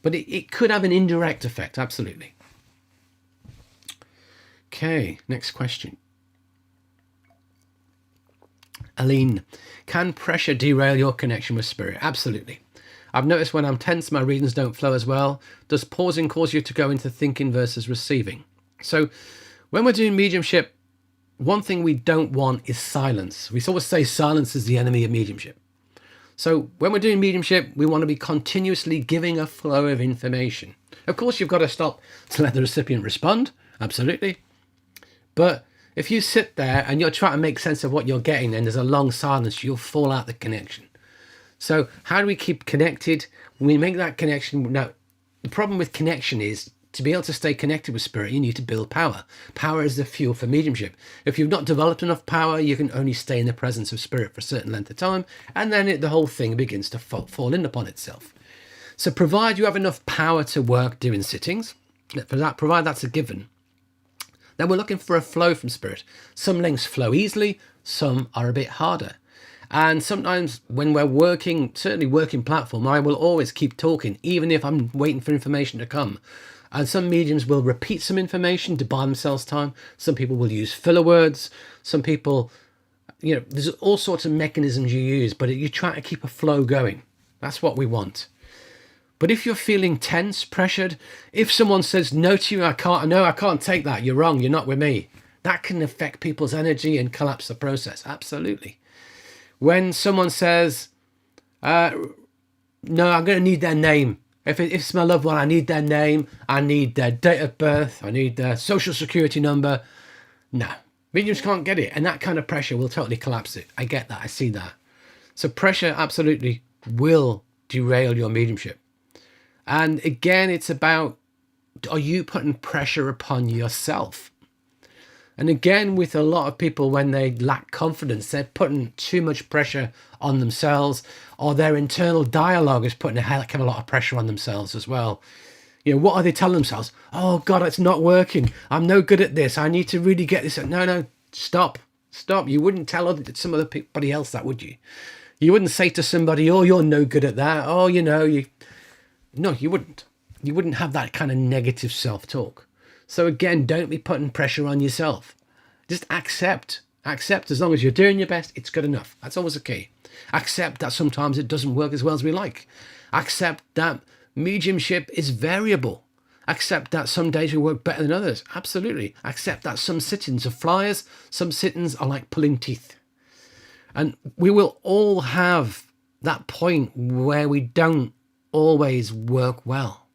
But it could have an indirect effect, absolutely. Okay, next question. Aline, can pressure derail your connection with spirit? Absolutely. I've noticed when I'm tense, my readings don't flow as well. Does pausing cause you to go into thinking versus receiving? So when we're doing mediumship, one thing we don't want is silence. We always say silence is the enemy of mediumship. So when we're doing mediumship, we want to be continuously giving a flow of information. Of course, you've got to stop to let the recipient respond. Absolutely. But if you sit there and you're trying to make sense of what you're getting and there's a long silence, you'll fall out the connection. So how do we keep connected? When we make that connection, now, the problem with connection is to be able to stay connected with spirit, you need to build power. Power is the fuel for mediumship. If you've not developed enough power, you can only stay in the presence of spirit for a certain length of time, and then the whole thing begins to fall in upon itself. So provide you have enough power to work doing sittings, provide that's a given, then we're looking for a flow from spirit. Some links flow easily, some are a bit harder. And sometimes when we're working, certainly working platform, I will always keep talking, even if I'm waiting for information to come. And some mediums will repeat some information to buy themselves time. Some people will use filler words. Some people, there's all sorts of mechanisms you use, but you try to keep a flow going. That's what we want. But if you're feeling tense, pressured, if someone says no to you, I can't take that, you're wrong, you're not with me, that can affect people's energy and collapse the process. Absolutely. When someone says, no, I'm going to need their name. If it's my loved one, I need their name, I need their date of birth, I need their social security number. No, mediums can't get it. And that kind of pressure will totally collapse it. I get that, I see that. So pressure absolutely will derail your mediumship. And again, it's about, are you putting pressure upon yourself? And again, with a lot of people, when they lack confidence, they're putting too much pressure on themselves, or their internal dialogue is putting a heck of a lot of pressure on themselves as well. You know, what are they telling themselves? Oh God, it's not working. I'm no good at this. I need to really get this. No, stop. You wouldn't tell some other else that, would you? You wouldn't say to somebody, oh, you're no good at that. Oh, no, you wouldn't. You wouldn't have that kind of negative self-talk. So again, don't be putting pressure on yourself. Just accept. Accept. As long as you're doing your best, it's good enough. That's always the key. Accept that sometimes it doesn't work as well as we like. Accept that mediumship is variable. Accept that some days we work better than others. Absolutely. Accept that some sittings are flyers, some sittings are like pulling teeth. And we will all have that point where we don't always work well.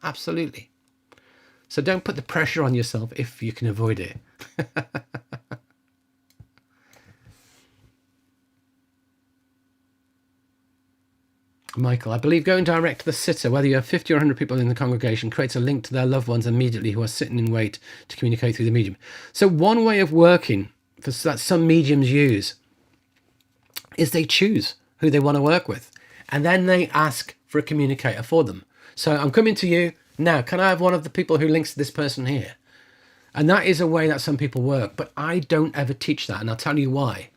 Absolutely. So don't put the pressure on yourself if you can avoid it. Michael, I believe going direct to the sitter, whether you have 50 or 100 people in the congregation, creates a link to their loved ones immediately who are sitting in wait to communicate through the medium. So one way of working that some mediums use is they choose who they want to work with, and then they ask for a communicator for them. So I'm coming to you now. Can I have one of the people who links to this person here? And that is a way that some people work, but I don't ever teach that, and I'll tell you why.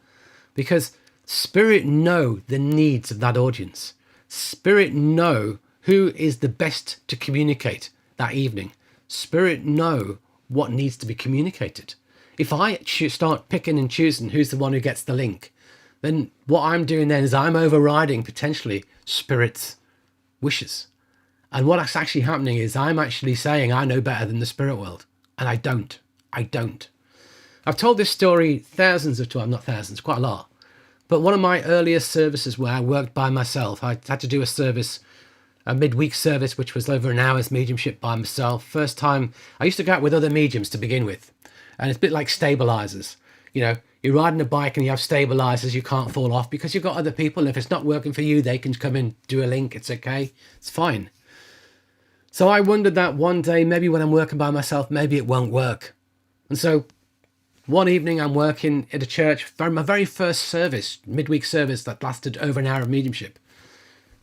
Because Spirit know the needs of that audience. Spirit know who is the best to communicate that evening. Spirit know what needs to be communicated. If I start picking and choosing who's the one who gets the link, then what I'm doing then is I'm overriding potentially Spirit's wishes. And what's actually happening is I'm actually saying I know better than the spirit world. And I don't. I've told this story thousands of times, not thousands, quite a lot. But one of my earliest services where I worked by myself, I had to do a service, a midweek service, which was over an hour's mediumship by myself. First time, I used to go out with other mediums to begin with. And it's a bit like stabilizers. You know, you're riding a bike and you have stabilizers, you can't fall off because you've got other people. And if it's not working for you, they can come in, do a link. It's okay. It's fine. So I wondered that one day, maybe when I'm working by myself, maybe it won't work. And so one evening I'm working at a church for my very first service, midweek service that lasted over an hour of mediumship.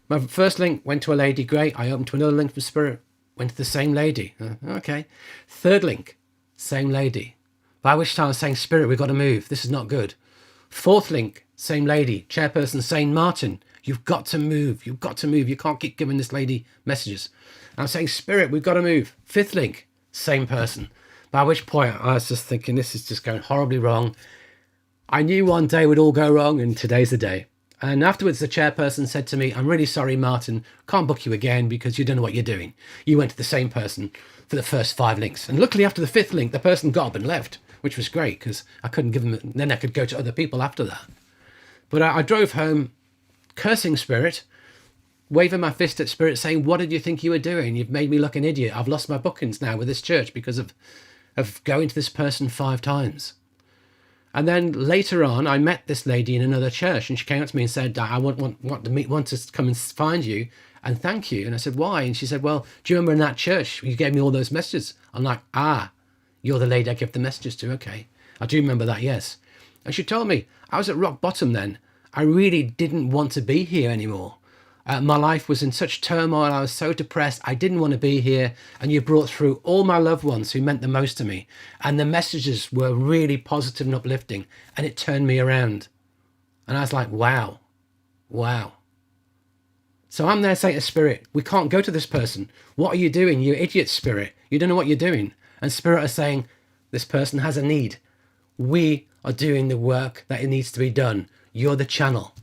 My first link went to a lady, great. I opened to another link from Spirit, went to the same lady. Okay. Third link, same lady. By which time I was saying, Spirit, we've got to move. This is not good. Fourth link, same lady. Chairperson saying, Martin, you've got to move. You've got to move. You can't keep giving this lady messages. I'm saying, Spirit, we've got to move. Fifth link, same person. By which point I was just thinking, this is just going horribly wrong. I knew one day would all go wrong, and today's the day. And afterwards, the chairperson said to me, I'm really sorry, Martin, can't book you again because you don't know what you're doing. You went to the same person for the first 5 links. And luckily, after the 5th link, the person got up and left, which was great because I couldn't give them, then I could go to other people after that. But I drove home cursing Spirit, waving my fist at Spirit, saying, what did you think you were doing? You've made me look an idiot. I've lost my bookings now with this church because of going to this person 5 times. And then later on, I met this lady in another church, and she came up to me and said, I want to come and find you and thank you. And I said, why? And she said, well, do you remember in that church you gave me all those messages? I'm like, you're the lady I give the messages to. Okay, I do remember that, yes. And she told me, I was at rock bottom then. I really didn't want to be here anymore. My life was in such turmoil. I was so depressed. I didn't want to be here. And you brought through all my loved ones who meant the most to me. And the messages were really positive and uplifting. And it turned me around. And I was like, wow. So I'm there saying to Spirit, we can't go to this person. What are you doing? You idiot, Spirit. You don't know what you're doing. And Spirit are saying, this person has a need. We are doing the work that it needs to be done. You're the channel.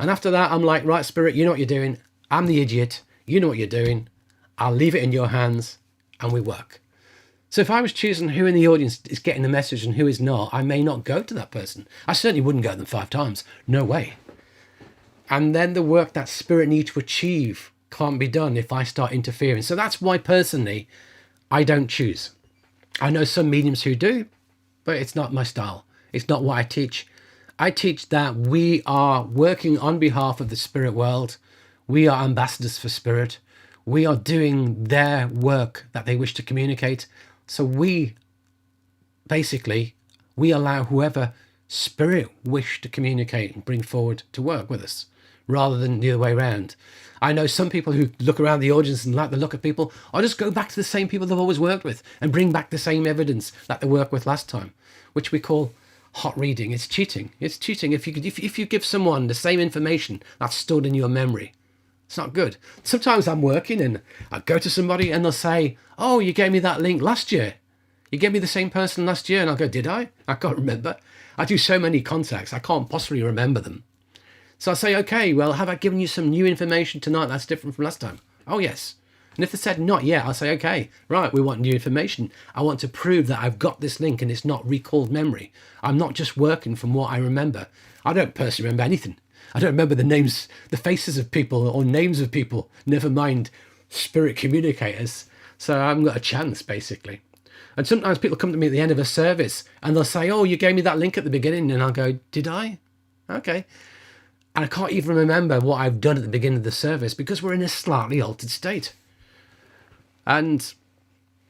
And after that, I'm like, right, Spirit, you know what you're doing. I'm the idiot. You know what you're doing. I'll leave it in your hands, and we work. So if I was choosing who in the audience is getting the message and who is not, I may not go to that person. I certainly wouldn't go to them 5 times. No way. And then the work that Spirit needs to achieve can't be done if I start interfering. So that's why, personally, I don't choose. I know some mediums who do, but it's not my style. It's not what I teach. I teach that we are working on behalf of the spirit world. We are ambassadors for Spirit. We are doing their work that they wish to communicate. So we basically We allow whoever spirit wish to communicate and bring forward to work with us, rather than the other way around. I know some people who look around the audience and like the look of people, or just go back to the same people they've always worked with and bring back the same evidence that they worked with last time, which we call hot reading. It's cheating. It's cheating if you give someone the same information that's stored in your memory. It's not good. Sometimes I'm working and I go to somebody and they'll say, oh, you gave me that link last year. You gave me the same person last year. And I'll go, did I? I can't remember. I do so many contacts, I can't possibly remember them. So I say, okay, well, have I given you some new information tonight that's different from last time? Oh, yes. And if they said not yet, I'll say, okay, right, we want new information. I want to prove that I've got this link and it's not recalled memory. I'm not just working from what I remember. I don't personally remember anything. I don't remember the names, the faces of people or names of people, never mind spirit communicators. So I haven't got a chance, basically. And sometimes people come to me at the end of a service and they'll say, oh, you gave me that link at the beginning. And I'll go, did I? Okay. And I can't even remember what I've done at the beginning of the service because we're in a slightly altered state. And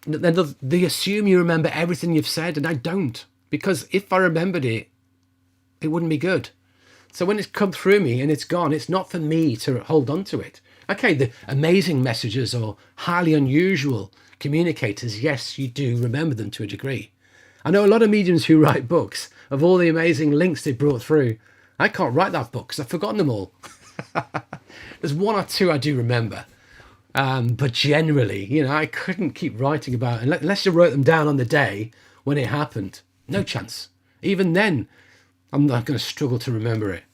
then they assume you remember everything you've said, and I don't. Because if I remembered it, it wouldn't be good. So when it's come through me and it's gone, it's not for me to hold on to it. Okay, the amazing messages or highly unusual communicators, yes, you do remember them to a degree. I know a lot of mediums who write books of all the amazing links they brought through. I can't write that book because I've forgotten them all. There's one or two I do remember. But generally, I couldn't keep writing about it unless you wrote them down on the day when it happened. No chance. Even then, I'm not going to struggle to remember it.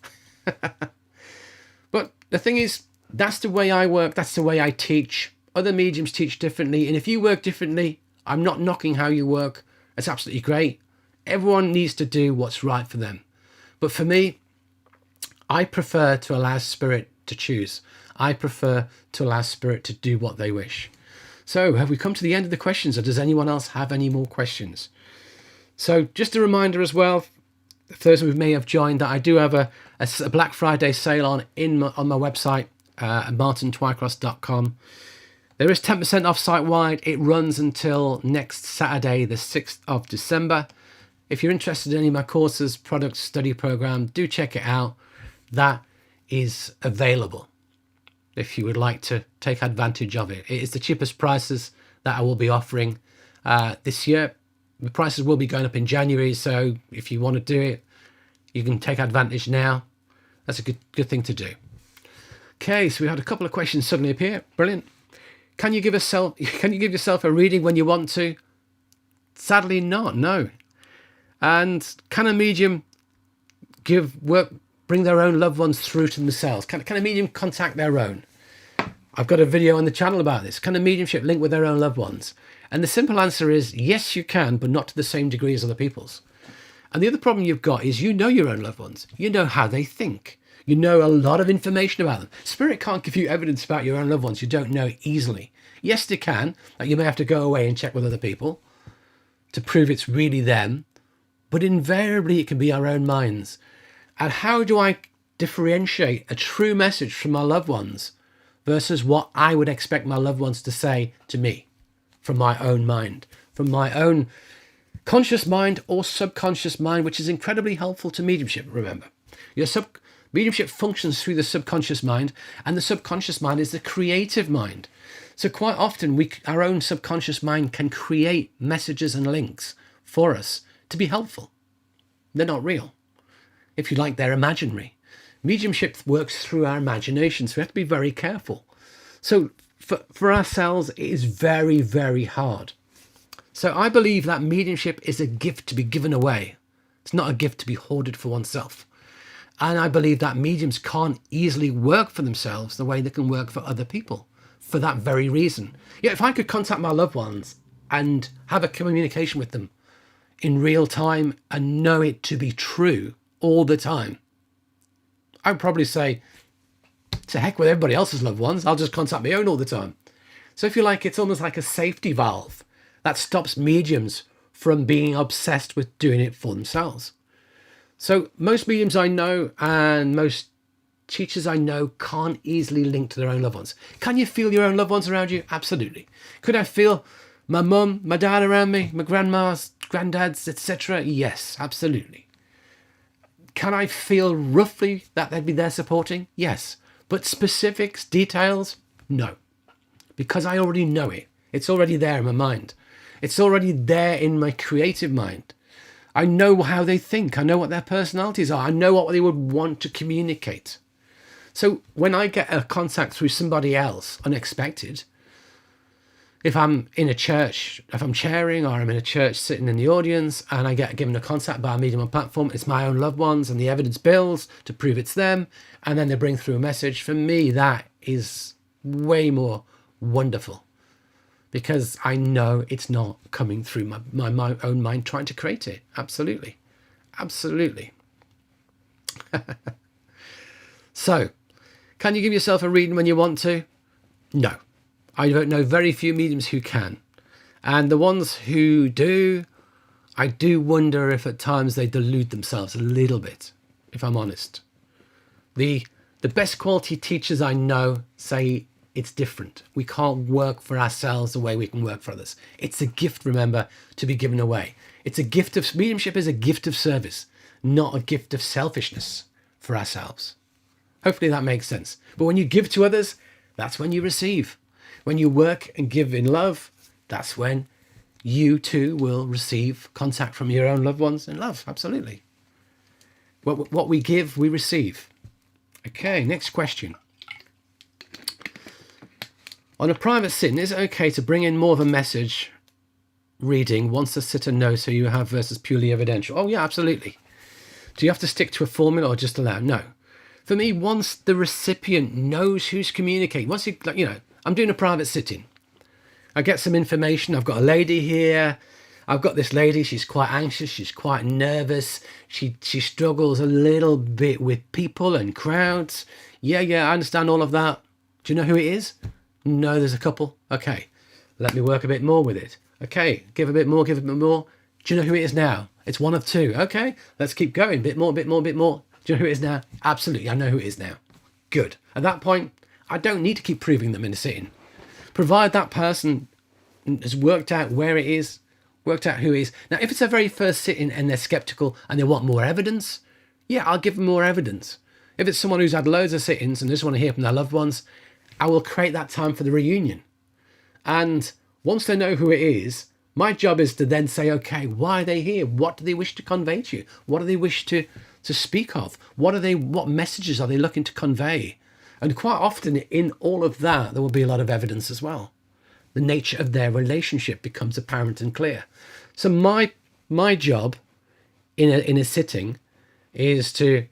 But the thing is, that's the way I work. That's the way I teach. Other mediums teach differently. And if you work differently, I'm not knocking how you work. It's absolutely great. Everyone needs to do what's right for them. But for me, I prefer to allow spirit to choose. I prefer to allow spirit to do what they wish. So have we come to the end of the questions, or does anyone else have any more questions? So just a reminder as well, those who may have joined, that I do have a Black Friday sale on my website, martintwycross.com. There is 10% off site-wide. It runs until next Saturday, the 6th of December. If you're interested in any of my courses, product study program, do check it out. That is available if you would like to take advantage of it. It is the cheapest prices that I will be offering this year. The prices will be going up in January, so if you want to do it, you can take advantage now. That's a good thing to do. Okay, so we had a couple of questions suddenly appear. Brilliant. Can you give yourself a reading when you want to? Sadly not, no. And can a medium bring their own loved ones through to themselves? Can a medium contact their own? I've got a video on the channel about this. Can a mediumship link with their own loved ones? And the simple answer is yes, you can, but not to the same degree as other people's. And the other problem you've got is you know your own loved ones. You know how they think. You know a lot of information about them. Spirit can't give you evidence about your own loved ones you don't know easily. Yes, they can. Like you may have to go away and check with other people to prove it's really them. But invariably, it can be our own minds. And how do I differentiate a true message from my loved ones versus what I would expect my loved ones to say to me from my own mind, from my own conscious mind or subconscious mind, which is incredibly helpful to mediumship, remember. Mediumship functions through the subconscious mind, and the subconscious mind is the creative mind. So quite often, our own subconscious mind can create messages and links for us to be helpful. They're not real. If you like, they're imaginary. Mediumship works through our imagination, so we have to be very careful. So for ourselves, it is very, very hard. So I believe that mediumship is a gift to be given away. It's not a gift to be hoarded for oneself. And I believe that mediums can't easily work for themselves the way they can work for other people for that very reason. Yeah, if I could contact my loved ones and have a communication with them in real time and know it to be true all the time, I'd probably say, to heck with everybody else's loved ones, I'll just contact my own all the time. So if you like, it's almost like a safety valve that stops mediums from being obsessed with doing it for themselves. So most mediums I know and most teachers I know can't easily link to their own loved ones. Can you feel your own loved ones around you? Absolutely. Could I feel My mum, my dad around me, my grandmas, granddads, etc. Yes, absolutely. Can I feel roughly that they'd be there supporting? Yes. But specifics, details? No. Because I already know it. It's already there in my mind. It's already there in my creative mind. I know how they think. I know what their personalities are. I know what they would want to communicate. So when I get a contact through somebody else, unexpected, if I'm in a church, if I'm chairing, or I'm in a church sitting in the audience and I get given a contact by a medium or platform, it's my own loved ones and the evidence builds to prove it's them, and then they bring through a message. For me, that is way more wonderful because I know it's not coming through my own mind trying to create it. Absolutely. Absolutely. So, can you give yourself a reading when you want to? No. I don't know very few mediums who can. And the ones who do, I do wonder if at times they delude themselves a little bit, if I'm honest. The best quality teachers I know say it's different. We can't work for ourselves the way we can work for others. It's a gift, remember, to be given away. It's a gift of, mediumship is a gift of service, not a gift of selfishness for ourselves. Hopefully that makes sense. But when you give to others, that's when you receive. When you work and give in love, that's when you too will receive contact from your own loved ones in love. Absolutely. What we give, we receive. Okay, next question. On a private sitting, is it okay to bring in more of a message reading once the sitter knows who you have versus purely evidential? Oh, yeah, absolutely. Do you have to stick to a formula or just allow? No. For me, once the recipient knows who's communicating, once I'm doing a private sitting. I get some information. I've got a lady here. I've got this lady. She's quite anxious. She's quite nervous. She struggles a little bit with people and crowds. Yeah, I understand all of that. Do you know who it is? No, there's a couple. Okay, let me work a bit more with it. Okay, give a bit more, give a bit more. Do you know who it is now? It's one of two. Okay, let's keep going. Bit more, bit more, bit more. Do you know who it is now? Absolutely, I know who it is now. Good. At that point, I don't need to keep proving them in a sitting. Provide that person has worked out where it is, worked out who it is. Now, if it's a very first sitting and they're skeptical and they want more evidence, yeah, I'll give them more evidence. If it's someone who's had loads of sittings and just want to hear from their loved ones, I will create that time for the reunion. And once they know who it is, my job is to then say, okay, why are they here? What do they wish to convey to you? What do they wish to speak of? What messages are they looking to convey? And quite often in all of that, there will be a lot of evidence as well. The nature of their relationship becomes apparent and clear. So my job in a sitting is to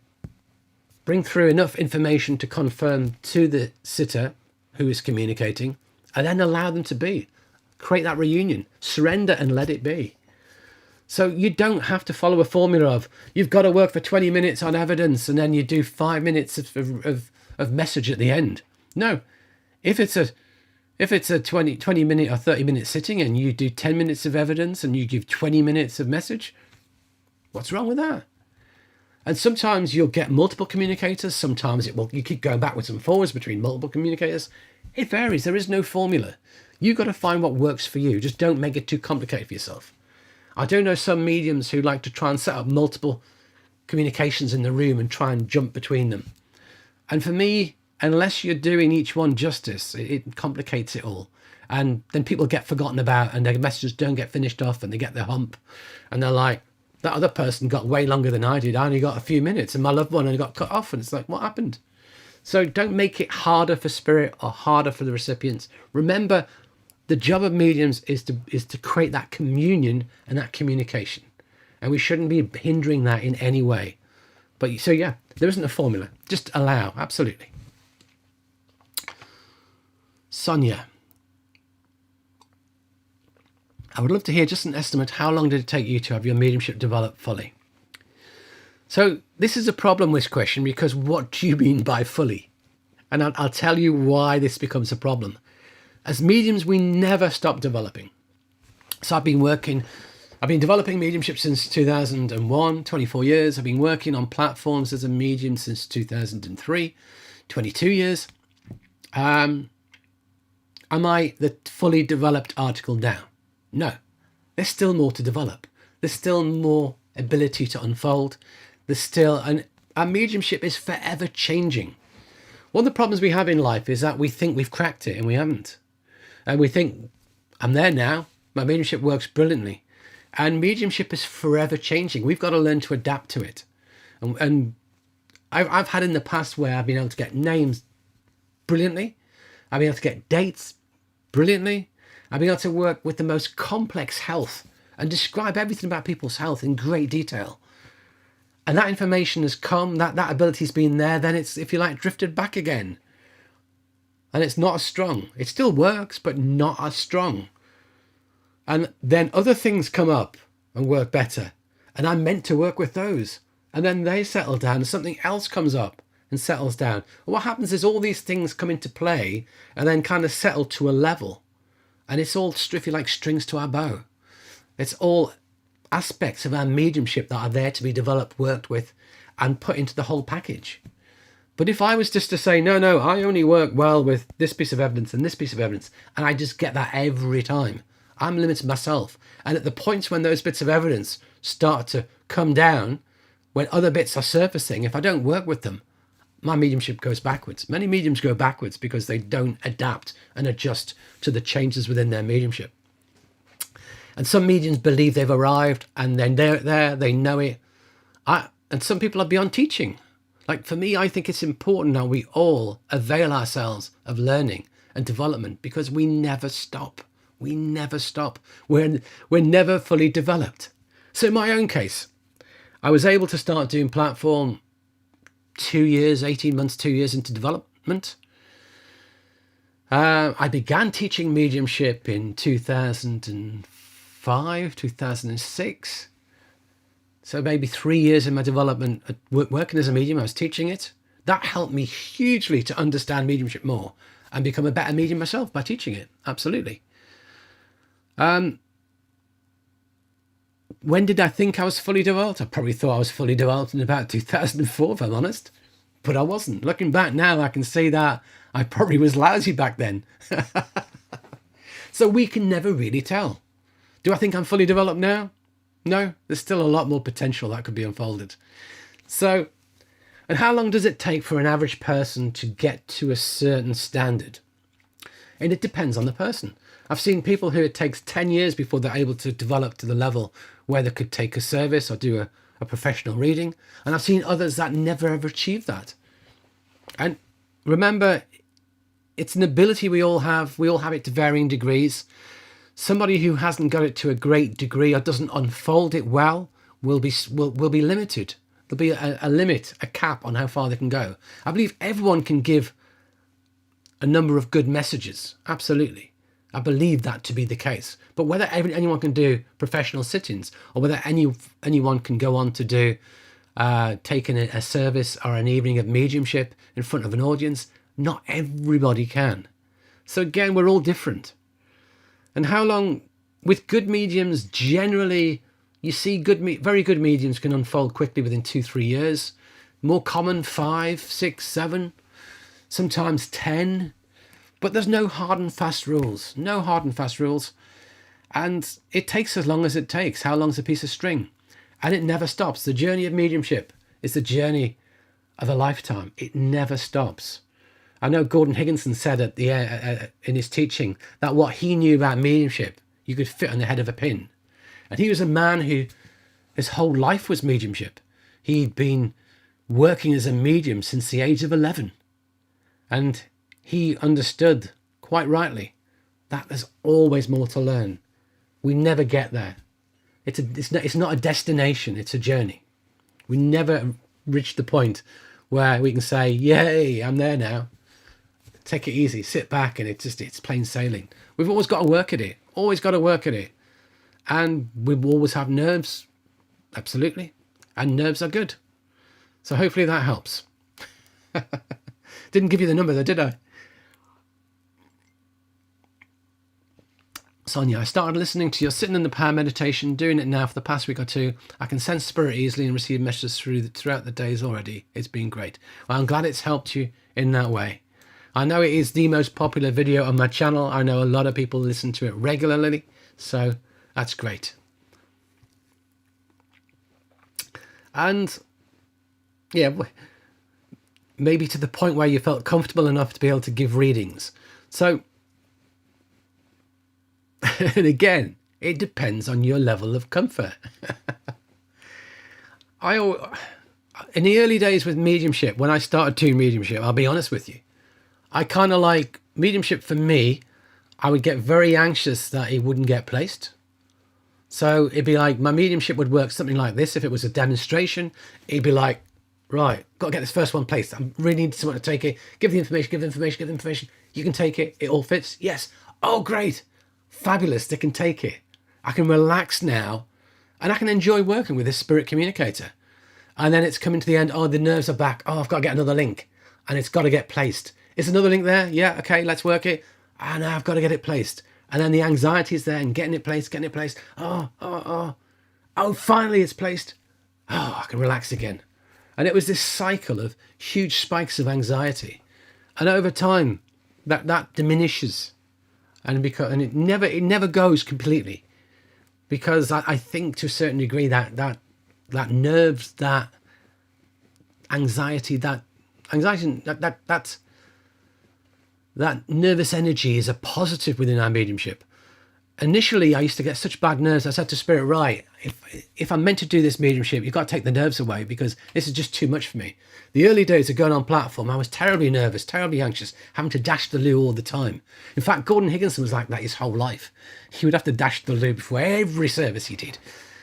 bring through enough information to confirm to the sitter who is communicating, and then allow them to be. Create that reunion. Surrender and let it be. So you don't have to follow a formula of, you've got to work for 20 minutes on evidence and then you do 5 minutes of message at the end. No. If it's a 20 minute or 30 minute sitting and you do 10 minutes of evidence and you give 20 minutes of message, what's wrong with that? And sometimes you'll get multiple communicators. Sometimes you keep going backwards and forwards between multiple communicators. It varies. There is no formula. You've got to find what works for you. Just don't make it too complicated for yourself. I do know some mediums who like to try and set up multiple communications in the room and try and jump between them. And for me, unless you're doing each one justice, it complicates it all. And then people get forgotten about and their messages don't get finished off and they get their hump. And they're like, that other person got way longer than I did. I only got a few minutes and my loved one only got cut off. And it's like, what happened? So don't make it harder for spirit or harder for the recipients. Remember, the job of mediums is to create that communion and that communication. And we shouldn't be hindering that in any way. But so, yeah, there isn't a formula. Just allow. Absolutely. Sonia. I would love to hear just an estimate. How long did it take you to have your mediumship develop fully? So this is a problem with this question, because what do you mean by fully? And I'll tell you why this becomes a problem. As mediums, we never stop developing. So I've been developing mediumship since 2001, 24 years. I've been working on platforms as a medium since 2003, 22 years. Am I the fully developed article now? No, there's still more to develop. There's still more ability to unfold. There's still, and our mediumship is forever changing. One of the problems we have in life is that we think we've cracked it and we haven't. And we think, I'm there now, my mediumship works brilliantly. And mediumship is forever changing. We've got to learn to adapt to it. And I've had in the past where I've been able to get names brilliantly. I've been able to get dates brilliantly. I've been able to work with the most complex health and describe everything about people's health in great detail. And that information has come, that ability's been there, then it's, if you like, drifted back again. And it's not as strong. It still works, but not as strong. And then other things come up and work better. And I'm meant to work with those. And then they settle down and something else comes up and settles down. And what happens is all these things come into play and then kind of settle to a level. And it's all, if you like, strings to our bow. It's all aspects of our mediumship that are there to be developed, worked with, and put into the whole package. But if I was just to say, no, I only work well with this piece of evidence and this piece of evidence, and I just get that every time, I'm limiting myself. And at the points when those bits of evidence start to come down, when other bits are surfacing, if I don't work with them, my mediumship goes backwards. Many mediums go backwards because they don't adapt and adjust to the changes within their mediumship. And some mediums believe they've arrived and then they're there, they know it. And some people are beyond teaching. Like for me, I think it's important that we all avail ourselves of learning and development because we never stop. We never stop. We're never fully developed. So in my own case, I was able to start doing platform 2 years, 18 months, 2 years into development. I began teaching mediumship in 2005, 2006. So maybe 3 years in my development, working as a medium, I was teaching it. That helped me hugely to understand mediumship more and become a better medium myself by teaching it. Absolutely. When did I think I was fully developed? I probably thought I was fully developed in about 2004, if I'm honest. But I wasn't. Looking back now, I can see that I probably was lousy back then. So we can never really tell. Do I think I'm fully developed now? No, there's still a lot more potential that could be unfolded. So, and how long does it take for an average person to get to a certain standard? And it depends on the person. I've seen people who it takes 10 years before they're able to develop to the level where they could take a service or do a professional reading. And I've seen others that never ever achieve that. And remember, it's an ability we all have. We all have it to varying degrees. Somebody who hasn't got it to a great degree or doesn't unfold it well will be limited. There'll be a limit, a cap on how far they can go. I believe everyone can give a number of good messages. Absolutely. I believe that to be the case. But whether anyone can do professional sit-ins or whether anyone can go on to do taking a service or an evening of mediumship in front of an audience, not everybody can. So again, we're all different. And how long, with good mediums, generally, you see very good mediums can unfold quickly within 2-3 years. More common, 5, 6, 7, sometimes 10. But there's no hard and fast rules. No hard and fast rules. And it takes as long as it takes. How long's a piece of string? And it never stops. The journey of mediumship is the journey of a lifetime. It never stops. I know Gordon Higginson said at the in his teaching that what he knew about mediumship, you could fit on the head of a pin. And he was a man who, his whole life was mediumship. He'd been working as a medium since the age of 11. And he understood, quite rightly, that there's always more to learn. We never get there. It's not a destination, it's a journey. We never reach the point where we can say, yay, I'm there now. Take it easy, sit back, and it's plain sailing. We've always got to work at it. Always got to work at it. And we always have nerves. Absolutely. And nerves are good. So hopefully that helps. Didn't give you the number though, did I? Sonia, I started listening to your sitting in the power meditation, doing it now for the past week or two. I can sense spirit easily and receive messages throughout the days already. It's been great. Well, I'm glad it's helped you in that way. I know it is the most popular video on my channel. I know a lot of people listen to it regularly. So that's great. And yeah, maybe to the point where you felt comfortable enough to be able to give readings. So, and again, it depends on your level of comfort. In the early days with mediumship, when I started doing mediumship, I'll be honest with you, I kind of like mediumship. For me, I would get very anxious that it wouldn't get placed. So it'd be like my mediumship would work something like this. If it was a demonstration, it'd be like, right, got to get this first one placed. I really need someone to take it. Give the information, give the information, give the information. You can take it. It all fits. Yes. Oh, great. Fabulous. They can take it. I can relax now and I can enjoy working with this spirit communicator. And then it's coming to the end. Oh, the nerves are back. Oh, I've got to get another link and it's got to get placed. Is another link there? Yeah. Okay. Let's work it. Ah, now I've got to get it placed. And then the anxiety is there and getting it placed. Oh, finally it's placed. Oh, I can relax again. And it was this cycle of huge spikes of anxiety. And over time, that diminishes. And it never goes completely. Because I think to a certain degree that nerves, that anxiety, that nervous energy is a positive within our mediumship. Initially, I used to get such bad nerves. I said to Spirit, right, if I'm meant to do this mediumship, you've got to take the nerves away because this is just too much for me. The early days of going on platform, I was terribly nervous, terribly anxious, having to dash the loo all the time. In fact, Gordon Higginson was like that his whole life. He would have to dash the loo before every service he did.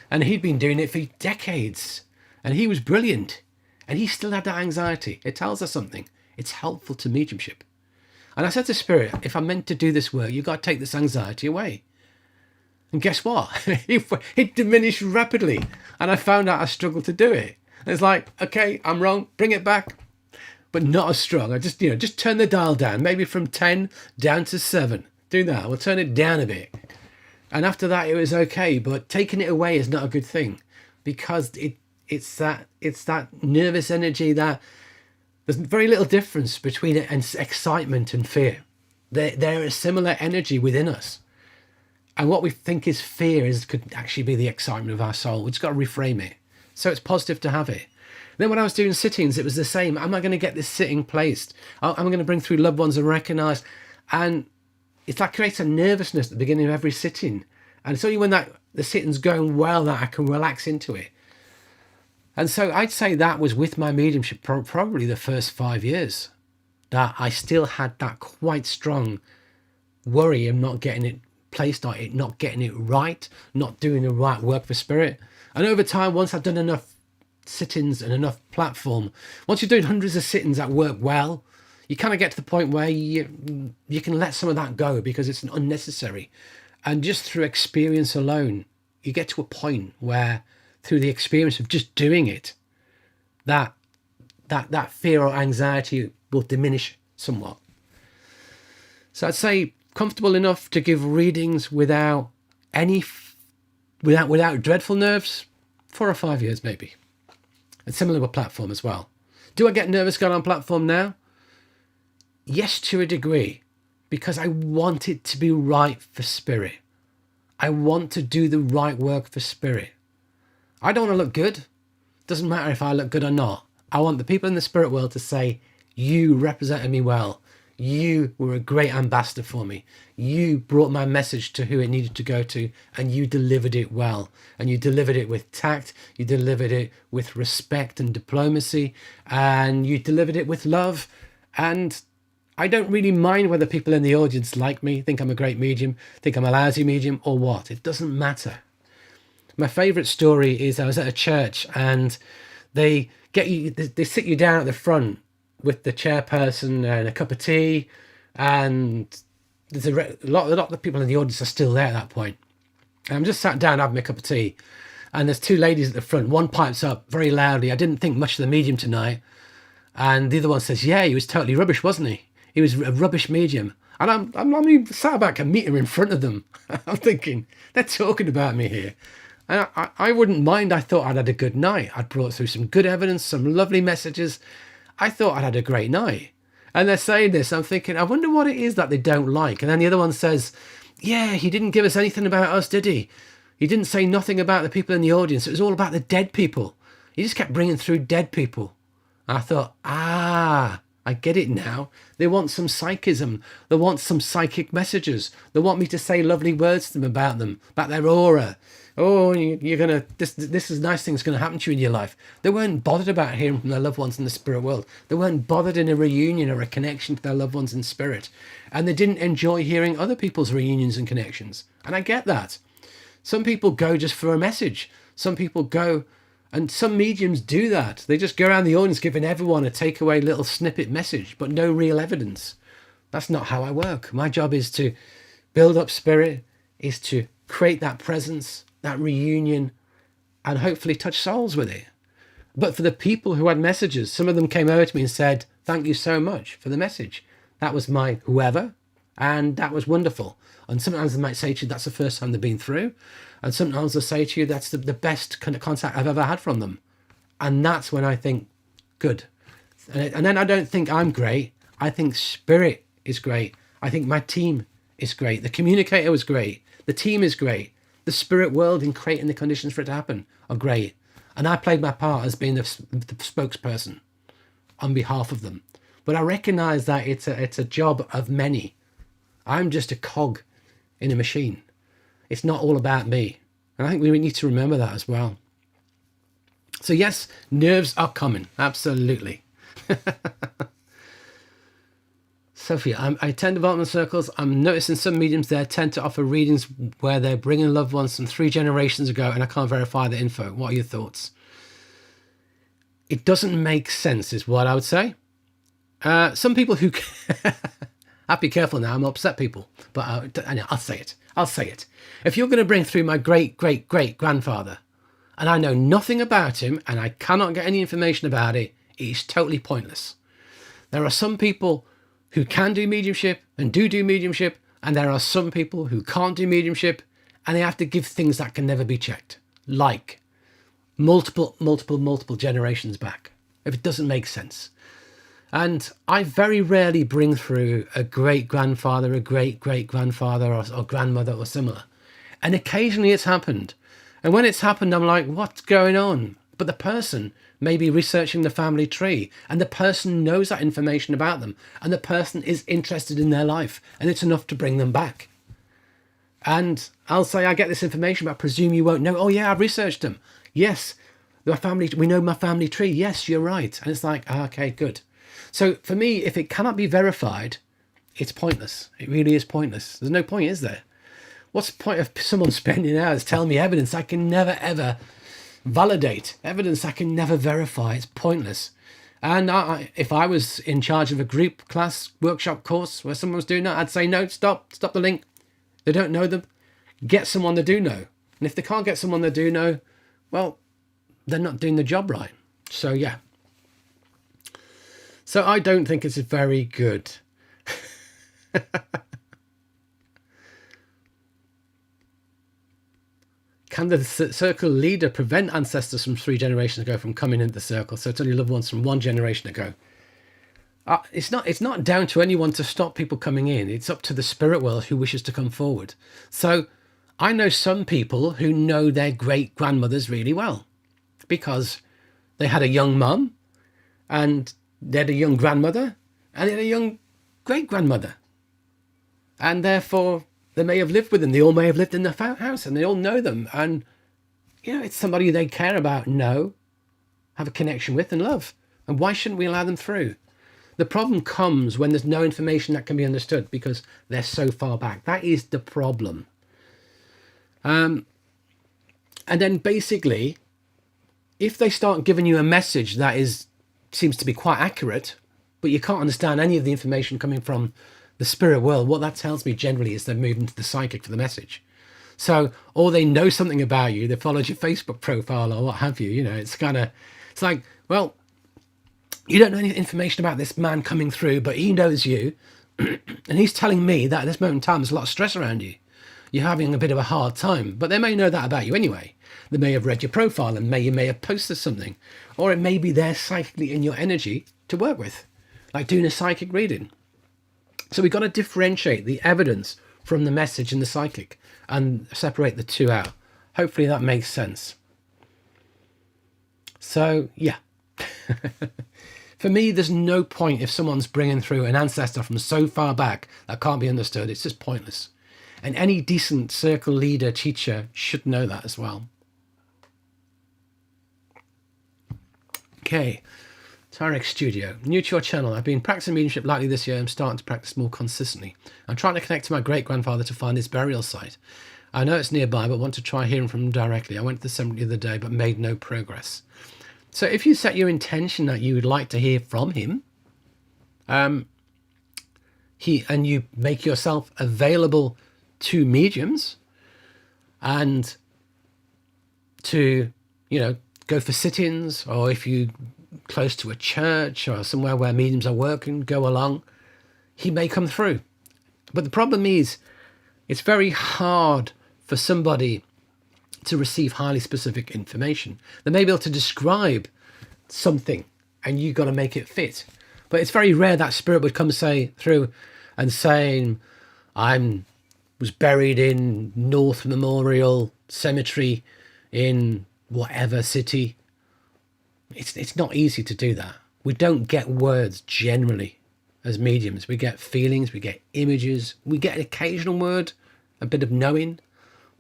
And he'd been doing it for decades. And he was brilliant. And he still had that anxiety. It tells us something. It's helpful to mediumship. And I said to Spirit, if I'm meant to do this work, you've got to take this anxiety away. And guess what? It diminished rapidly. And I found out I struggled to do it. And it's like, okay, I'm wrong. Bring it back. But not as strong. I just turn the dial down. Maybe from 10 down to 7. Do that. We'll turn it down a bit. And after that, it was okay. But taking it away is not a good thing. Because it's that nervous energy that there's very little difference between it and excitement and fear. There is similar energy within us. And what we think is fear could actually be the excitement of our soul. We've just got to reframe it. So it's positive to have it. Then when I was doing sittings, it was the same. Am I going to get this sitting placed? Am I going to bring through loved ones and recognise? And it's like creates a nervousness at the beginning of every sitting. And it's only when the sitting's going well that I can relax into it. And so I'd say that was with my mediumship probably the first 5 years that I still had that quite strong worry of not getting it placed, or it not getting it right, not doing the right work for spirit. And over time, once I've done enough sittings and enough platform, once you're doing hundreds of sittings that work well, you kind of get to the point where you can let some of that go because it's unnecessary. And just through experience alone, you get to a point where through the experience of just doing it, that fear or anxiety will diminish somewhat. So I'd say comfortable enough to give readings without dreadful nerves, 4 or 5 years maybe. And similar with platform as well. Do I get nervous going on platform now? Yes, to a degree, because I want it to be right for spirit. I want to do the right work for spirit. I don't want to look good. Doesn't matter if I look good or not. I want the people in the spirit world to say, you represented me well. You were a great ambassador for me. You brought my message to who it needed to go to, and you delivered it well. And you delivered it with tact. You delivered it with respect and diplomacy. And you delivered it with love. And I don't really mind whether people in the audience like me, think I'm a great medium, think I'm a lousy medium, or what. It doesn't matter. My favourite story is I was at a church and they sit you down at the front with the chairperson and a cup of tea, and there's a lot of the people in the audience are still there at that point. And I'm just sat down having a cup of tea, and there's 2 ladies at the front. One pipes up very loudly, I didn't think much of the medium tonight. And the other one says, yeah, he was totally rubbish, wasn't he? He was a rubbish medium. And I'm sat back a metre in front of them. I'm thinking, they're talking about me here. And I wouldn't mind. I thought I'd had a good night. I'd brought through some good evidence, some lovely messages. I thought I'd had a great night. And they're saying this. I'm thinking, I wonder what it is that they don't like. And then the other one says, Yeah, he didn't give us anything about us, did he? He didn't say nothing about the people in the audience. It was all about the dead people. He just kept bringing through dead people. I thought, I get it now. They want some psychism. They want some psychic messages. They want me to say lovely words to them, about their aura. Oh, you're gonna, this is nice things going to happen to you in your life. They weren't bothered about hearing from their loved ones in the spirit world. They weren't bothered in a reunion or a connection to their loved ones in spirit. And they didn't enjoy hearing other people's reunions and connections. And I get that. Some people go just for a message. Some people go, and some mediums do that. They just go around the audience giving everyone a takeaway little snippet message, but no real evidence. That's not how I work. My job is to build up spirit, is to create that presence, that reunion, and hopefully touch souls with it. But for the people who had messages, some of them came over to me and said, thank you so much for the message. That was my whoever, and that was wonderful. And sometimes they might say to you, that's the first time they've been through. And sometimes they'll say to you, that's the best kind of contact I've ever had from them. And that's when I think, good. And then I don't think I'm great. I think spirit is great. I think my team is great. The communicator was great. The team is great. The spirit world in creating the conditions for it to happen are great. And I played my part as being the spokesperson on behalf of them. But I recognize that it's a job of many. I'm just a cog in a machine. It's not all about me. And I think we need to remember that as well. So yes, nerves are common. Absolutely. Sophie, I attend development circles. I'm noticing some mediums there tend to offer readings where they're bringing loved ones from 3 generations ago, and I can't verify the info. What are your thoughts? It doesn't make sense, is what I would say. Some people who... I'll be careful now, I'm upset people. But I'll say it. I'll say it. If you're going to bring through my great-great-great-grandfather, and I know nothing about him, and I cannot get any information about it, it is totally pointless. There are some people who can do mediumship and do mediumship, and there are some people who can't do mediumship, and they have to give things that can never be checked, like multiple generations back, if it doesn't make sense. And I very rarely bring through a great-grandfather, a great-great-grandfather, or grandmother or similar. And occasionally it's happened. And when it's happened, I'm like, what's going on? But the person may be researching the family tree, and the person knows that information about them, and the person is interested in their life, and it's enough to bring them back. And I'll say, I get this information, but I presume you won't know. Oh yeah, I've researched them. Yes, we know my family tree. Yes, you're right. And it's like, okay, good. So for me, if it cannot be verified, it's pointless. It really is pointless. There's no point, is there? What's the point of someone spending hours telling me evidence I can never, ever validate? Evidence I can never verify. It's pointless. And if I was in charge of a group class workshop course where someone was doing that, I'd say, no, stop the link. They don't know them. Get someone they do know. And if they can't get someone they do know, well, they're not doing the job right. So, yeah. So I don't think it's very good. Can the circle leader prevent ancestors from 3 generations ago from coming into the circle? So it's only loved ones from 1 generation ago. It's not down to anyone to stop people coming in. It's up to the spirit world who wishes to come forward. So I know some people who know their great-grandmothers really well because they had a young mum and they had a young grandmother and they had a young great-grandmother. And therefore, they may have lived with them. They all may have lived in the house and they all know them. And, it's somebody they care about, know, have a connection with and love. And why shouldn't we allow them through? The problem comes when there's no information that can be understood because they're so far back. That is the problem. And then basically, if they start giving you a message that seems to be quite accurate, but you can't understand any of the information coming from the spirit world, what that tells me generally is they're moving to the psychic for the message. So, or they know something about you, they followed your Facebook profile or what have you, it's like, well, you don't know any information about this man coming through, but he knows you, and he's telling me that at this moment in time there's a lot of stress around you. You're having a bit of a hard time, but they may know that about you anyway. They may have read your profile and you may have posted something, or it may be there psychically in your energy to work with, like doing a psychic reading. So we've got to differentiate the evidence from the message and the psychic and separate the two out. Hopefully that makes sense. So, yeah. For me, there's no point if someone's bringing through an ancestor from so far back that can't be understood. It's just pointless. And any decent circle leader, teacher should know that as well. Okay, Twycross Studio. New to your channel. I've been practicing mediumship lightly this year. I'm starting to practice more consistently. I'm trying to connect to my great-grandfather to find his burial site. I know it's nearby, but want to try hearing from him directly. I went to the cemetery the other day, but made no progress. So if you set your intention that you would like to hear from him, and you make yourself available to mediums and to, go for sit-ins, or if you close to a church or somewhere where mediums are working, go along, he may come through. But the problem is, it's very hard for somebody to receive highly specific information. They may be able to describe something and you got to make it fit. But it's very rare that spirit would come through and saying, I was buried in North Memorial Cemetery in whatever city. It's not easy to do that. We don't get words generally as mediums. We get feelings, we get images, we get an occasional word, a bit of knowing.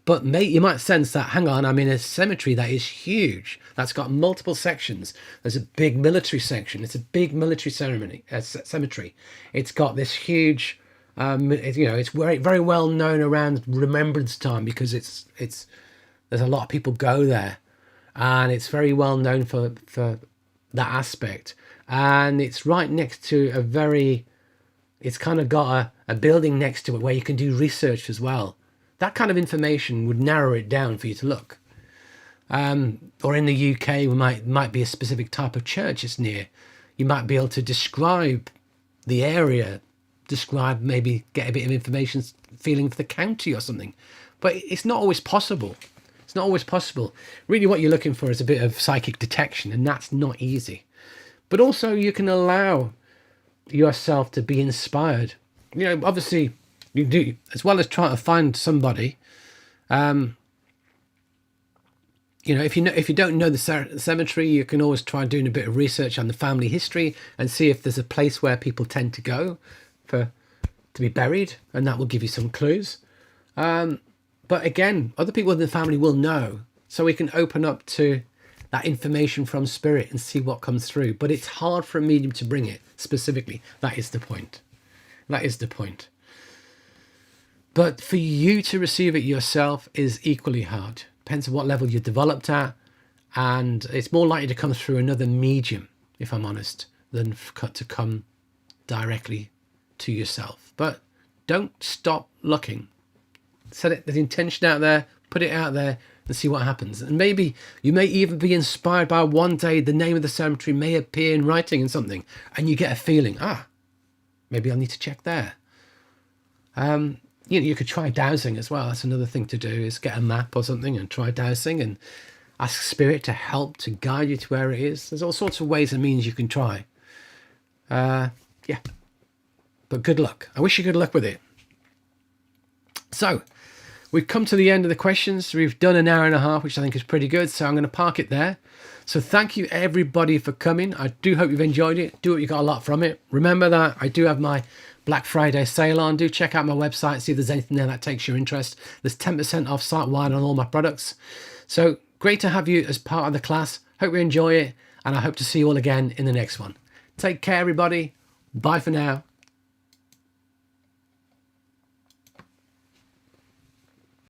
But you might sense that, hang on, I'm in a cemetery that is huge. That's got multiple sections. There's a big military section. It's a big military cemetery. It's got this huge, it's very, very well known around Remembrance Time because there's a lot of people go there. And it's very well known for that aspect. And it's right next to it's kind of got a building next to it where you can do research as well. That kind of information would narrow it down for you to look. Or in the UK, we might be a specific type of church it's near. You might be able to describe the area, maybe get a bit of information, feeling for the county or something. But it's not always possible. It's not always possible. Really what you're looking for is a bit of psychic detection, and that's not easy. But also you can allow yourself to be inspired. Obviously you do, as well as trying to find somebody. If you don't know the cemetery, you can always try doing a bit of research on the family history and see if there's a place where people tend to go to be buried, and that will give you some clues. But again, other people in the family will know, so we can open up to that information from spirit and see what comes through. But it's hard for a medium to bring it specifically. That is the point. That is the point. But for you to receive it yourself is equally hard. Depends on what level you're developed at. And it's more likely to come through another medium, if I'm honest, than to come directly to yourself. But don't stop looking. Set the intention out there, put it out there, and see what happens. And maybe you may even be inspired by one day the name of the cemetery may appear in writing in something, and you get a feeling, maybe I need to check there. You could try dowsing as well. That's another thing to do, is get a map or something and try dowsing and ask spirit to help to guide you to where it is. There's all sorts of ways and means you can try. But good luck. I wish you good luck with it. So we've come to the end of the questions. We've done an hour and a half, which I think is pretty good. So I'm going to park it there. So thank you everybody for coming. I do hope you've enjoyed it. Do hope you got a lot from it. Remember that I do have my Black Friday sale on. Do check out my website, see if there's anything there that takes your interest. There's 10% off site-wide on all my products. So great to have you as part of the class. Hope you enjoy it. And I hope to see you all again in the next one. Take care, everybody. Bye for now.